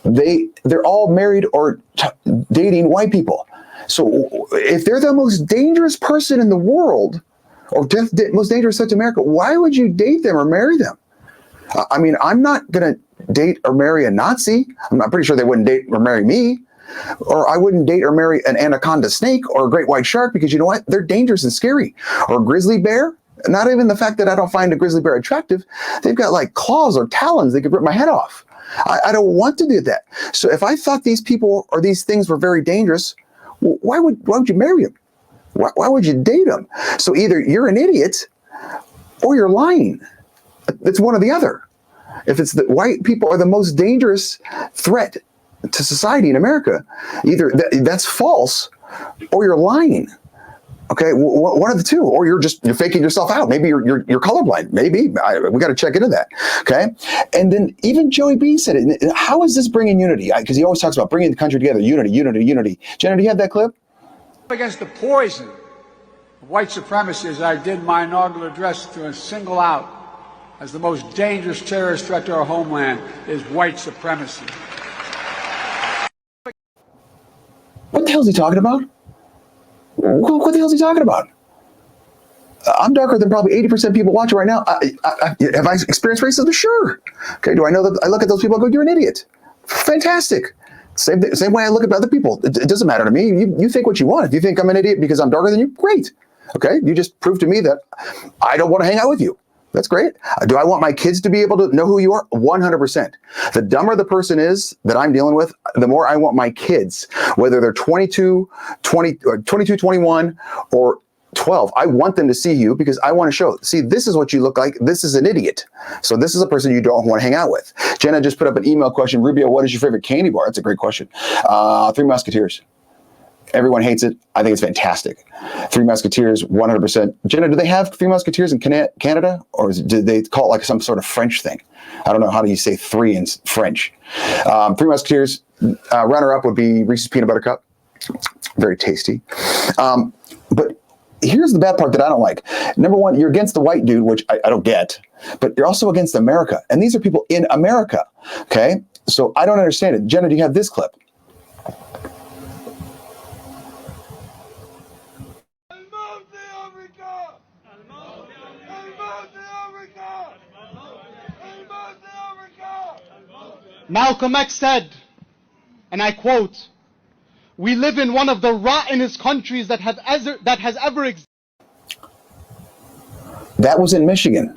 They're all married or dating white people. So if they're the most dangerous person in the world, or most dangerous threat to America, why would you date them or marry them? I mean, I'm not going to date or marry a Nazi. I'm pretty sure they wouldn't date or marry me. Or I wouldn't date or marry an anaconda snake or a great white shark, because you know what? They're dangerous and scary. Or a grizzly bear. Not even the fact that I don't find a grizzly bear attractive. They've got like claws or talons. They could rip my head off. I don't want to do that. So if I thought these people or these things were very dangerous, why would you marry them? Why would you date them? So either you're an idiot or you're lying. It's one or the other. If it's the white people are the most dangerous threat to society in America, either that's false or you're lying. Okay, one of the two, or you're faking yourself out. Maybe you're colorblind. Maybe we got to check into that. Okay, and then even Joey B said it. How is this bringing unity? Because he always talks about bringing the country together, unity. Jenna, do you have that clip? Against the poison of white supremacy, as I did my inaugural address, to single out as the most dangerous terrorist threat to our homeland is white supremacy. What the hell is he talking about? What the hell is he talking about? I'm darker than probably 80% of people watching right now. Have I experienced racism? Sure. Okay. Do I know that? I look at those people and go, "You're an idiot." Fantastic. Same way I look at other people. It doesn't matter to me. You think what you want. If you think I'm an idiot because I'm darker than you, great. Okay. You just prove to me that I don't want to hang out with you. That's great. Do I want my kids to be able to know who you are? 100%. The dumber the person is that I'm dealing with, the more I want my kids, whether they're 22, 21, or 12, I want them to see you, because I want to show, see, this is what you look like. This is an idiot. So this is a person you don't want to hang out with. Jenna just put up an email question. Rubio, what is your favorite candy bar? That's a great question. Three Musketeers. Everyone hates it. I think it's fantastic. Three Musketeers, 100%. Jenna, do they have Three Musketeers in Canada? Or do they call it like some sort of French thing? I don't know. How do you say three in French? Three Musketeers, runner-up would be Reese's Peanut Butter Cup. Very tasty. But here's the bad part that I don't like. Number one, you're against the white dude, which I don't get. But you're also against America. And these are people in America. Okay? So I don't understand it. Jenna, do you have this clip? Malcolm X said, and I quote, "We live in one of the rottenest countries that has ever existed." That was in Michigan.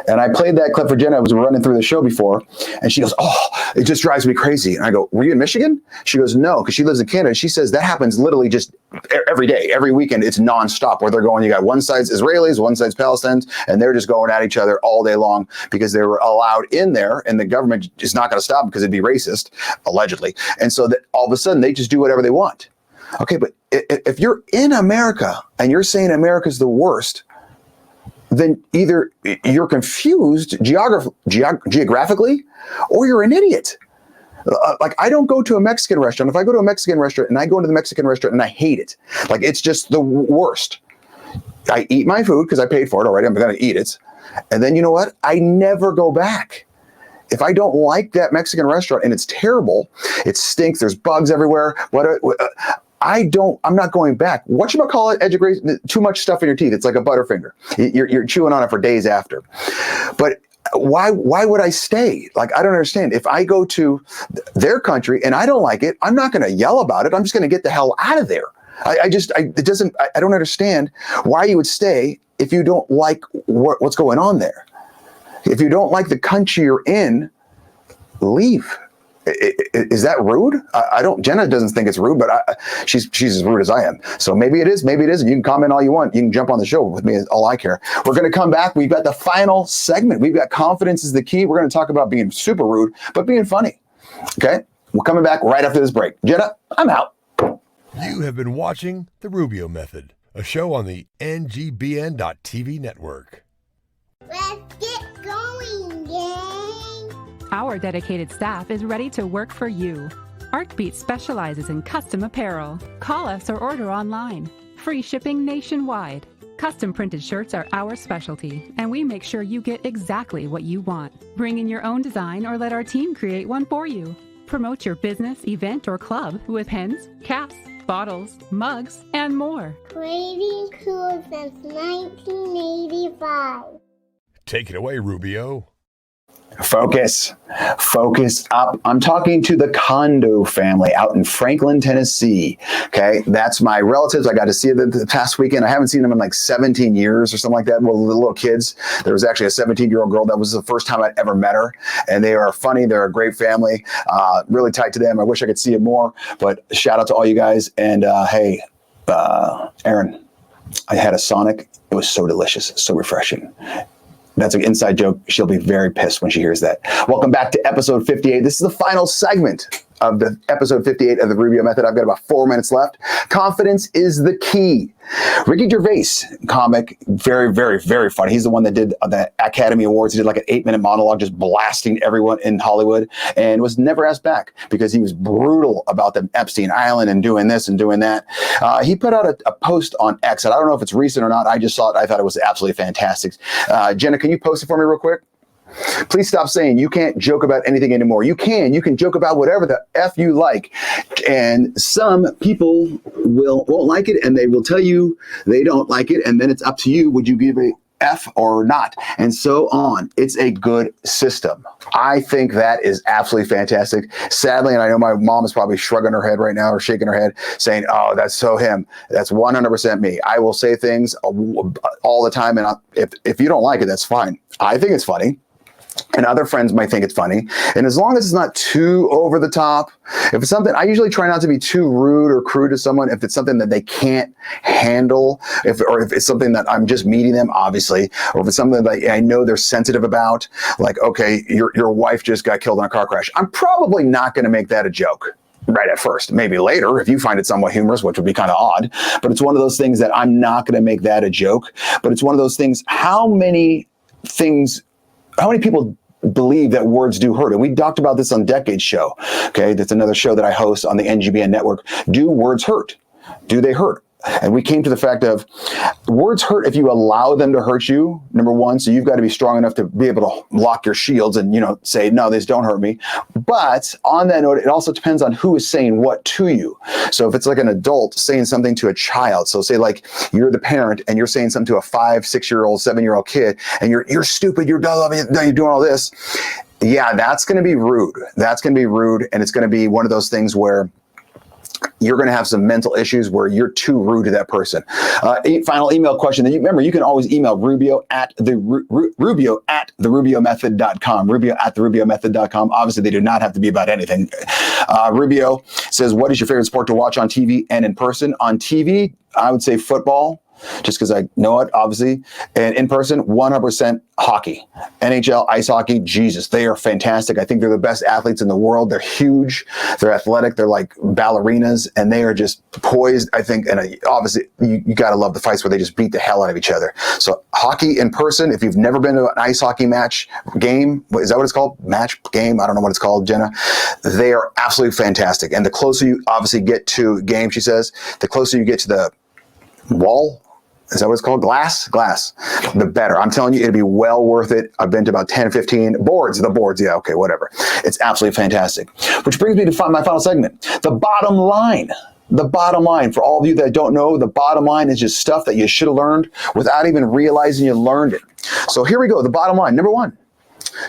And I played that clip for Jenna. I was running through the show before, and she goes, "Oh, it just drives me crazy." And I go, "Were you in Michigan?" She goes, "No," because she lives in Canada. She says that happens literally just every day, every weekend. It's nonstop where they're going. You got one side's Israelis, one side's Palestinians, and they're just going at each other all day long because they were allowed in there, and the government is not going to stop because it'd be racist, allegedly. And so that all of a sudden they just do whatever they want. Okay, but if you're in America and you're saying America's the worst, then either you're confused geographically or you're an idiot. Like, I don't go to a Mexican restaurant. If I go to a Mexican restaurant and I go into the Mexican restaurant and I hate it, like, it's just the worst. I eat my food because I paid for it already. I'm going to eat it. And then you know what? I never go back. If I don't like that Mexican restaurant and it's terrible, it stinks, there's bugs everywhere, I'm not going back. Whatchamacallit, too much stuff in your teeth. It's like a Butterfinger. You're chewing on it for days after. But why would I stay? Like, I don't understand. If I go to their country and I don't like it, I'm not going to yell about it. I'm just going to get the hell out of there. I don't understand why you would stay if you don't like what's going on there. If you don't like the country you're in, leave. Is that rude? Jenna doesn't think it's rude, but she's as rude as I am. So maybe it is, maybe it isn't. You can comment all you want. You can jump on the show with me. All I care. We're going to come back. We've got the final segment. We've got confidence is the key. We're going to talk about being super rude, but being funny. Okay. We're coming back right after this break. Jenna, I'm out. You have been watching The Rubio Method, a show on the NGBN.TV network. Let's get going, gang. Our dedicated staff is ready to work for you. ArtBeat specializes in custom apparel. Call us or order online. Free shipping nationwide. Custom printed shirts are our specialty, and we make sure you get exactly what you want. Bring in your own design or let our team create one for you. Promote your business, event, or club with pens, caps, bottles, mugs, and more. Creating cool since 1985. Take it away, Rubio. Focus up. I'm talking to the Kondo family out in Franklin, Tennessee. Okay, that's my relatives. I got to see them the past weekend. I haven't seen them in like 17 years or something like that. Well, little kids. There was actually a 17-year-old girl. That was the first time I'd ever met her, and they are funny. They're a great family. Really tight to them. I wish I could see it more, but shout out to all you guys. And hey, Aaron, I had a Sonic. It was so delicious, so refreshing. That's an inside joke. She'll be very pissed when she hears that. Welcome back to episode 58. This is the final segment of the episode 58 of the Rubio Method. I've got about 4 minutes left. Confidence is the key. Ricky Gervais, comic, very, very, very funny. He's the one that did the Academy Awards. He did like an 8-minute monologue just blasting everyone in Hollywood and was never asked back because he was brutal about the Epstein Island and doing this and doing that. He put out a post on X, and I don't know if it's recent or not. I just saw it. I thought it was absolutely fantastic. Jenna, can you post it for me real quick? Please stop saying you can't joke about anything anymore. You can joke about whatever the F you like. And some people won't like it, and they will tell you they don't like it. And then it's up to you. Would you give a F or not? And so on. It's a good system. I think that is absolutely fantastic. Sadly, and I know my mom is probably shrugging her head right now or shaking her head saying, oh, that's so him. That's 100% me. I will say things all the time. And if you don't like it, that's fine. I think it's funny. And other friends might think it's funny. And as long as it's not too over the top, if it's something, I usually try not to be too rude or crude to someone. If it's something that they can't handle, or if it's something that I'm just meeting them, obviously, or if it's something that I know they're sensitive about, like, okay, your wife just got killed in a car crash. I'm probably not going to make that a joke right at first. Maybe later, if you find it somewhat humorous, which would be kind of odd. But it's one of those things that I'm not going to make that a joke. But it's one of those things, how many people believe that words do hurt? And we talked about this on Decade's show. Okay, that's another show that I host on the NGBN network. Do words hurt? Do they hurt? And we came to the fact of words hurt if you allow them to hurt you, number one. So you've got to be strong enough to be able to lock your shields and, say, no, these don't hurt me. But on that note, it also depends on who is saying what to you. So if it's like an adult saying something to a child, so say like you're the parent and you're saying something to a 5, 6-year-old, 7-year-old kid, and you're stupid, you're dumb, you're doing all this. Yeah, that's going to be rude. That's going to be rude. And it's going to be one of those things where you're going to have some mental issues where you're too rude to that person. Final email question. Remember, you can always email Rubio at therubiomethod.com. Rubio at therubiomethod.com. Obviously, they do not have to be about anything. Rubio says, what is your favorite sport to watch on TV and in person? On TV, I would say football, just because I know it, obviously. And in person, 100% hockey. NHL, ice hockey, Jesus, they are fantastic. I think they're the best athletes in the world. They're huge. They're athletic. They're like ballerinas, and they are just poised, I think. And obviously, you got to love the fights where they just beat the hell out of each other. So hockey in person, if you've never been to an ice hockey match game, is that what it's called? Match game? I don't know what it's called, Jenna. They are absolutely fantastic. And the closer you obviously get to a game, she says, the closer you get to the wall, is that what it's called? Glass, the better. I'm telling you, it'd be well worth it. I've been to about 10, 15 boards. Yeah, okay, whatever. It's absolutely fantastic. Which brings me to my final segment, the bottom line. The bottom line, for all of you that don't know, the bottom line is just stuff that you should have learned without even realizing you learned it. So here we go, the bottom line. Number one,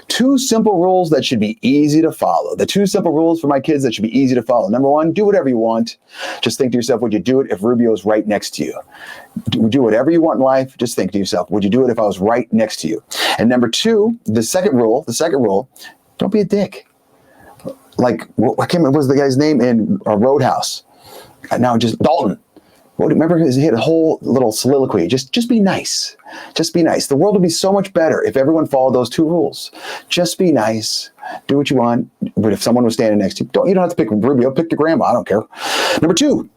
2 simple rules that should be easy to follow. The 2 simple rules for my kids that should be easy to follow. Number 1, do whatever you want. Just think to yourself, would you do it if Rubio is right next to you? Do whatever you want in life. Just think to yourself, would you do it if I was right next to you? And number 2, the second rule, don't be a dick. Like, I can't remember what was the guy's name in Roadhouse. Now just Dalton. Remember, he had a whole little soliloquy. Just be nice. Just be nice. The world would be so much better if everyone followed those 2 rules. Just be nice. Do what you want. But if someone was standing next to you, you don't have to pick Rubio. Pick your grandma. I don't care. Number 2,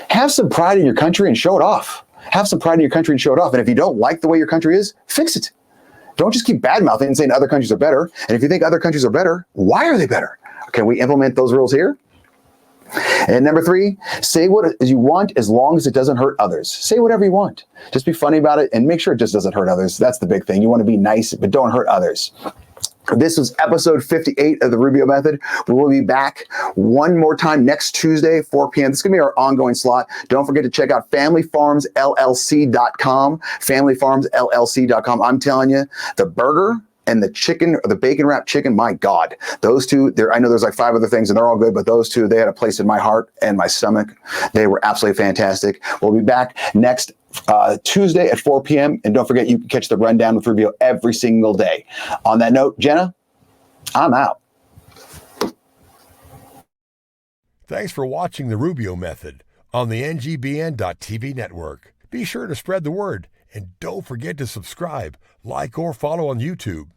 have some pride in your country and show it off. Have some pride in your country and show it off. And if you don't like the way your country is, fix it. Don't just keep bad-mouthing and saying other countries are better. And if you think other countries are better, why are they better? Can we implement those rules here? And number 3, say what you want as long as it doesn't hurt others. Say whatever you want. Just be funny about it and make sure it just doesn't hurt others. That's the big thing. You want to be nice, but don't hurt others. This was episode 58 of the Rubio Method. We will be back one more time next Tuesday, 4 p.m. This is going to be our ongoing slot. Don't forget to check out familyfarmsllc.com. Familyfarmsllc.com. I'm telling you, the burger and the chicken, or the bacon wrapped chicken, my God, those 2, I know there's like 5 other things and they're all good, but those 2, they had a place in my heart and my stomach. They were absolutely fantastic. We'll be back next Tuesday at 4 p.m. And don't forget, you can catch the rundown with Rubio every single day. On that note, Jenna, I'm out. Thanks for watching the Rubio Method on the NGBN.TV network. Be sure to spread the word and don't forget to subscribe, like, or follow on YouTube.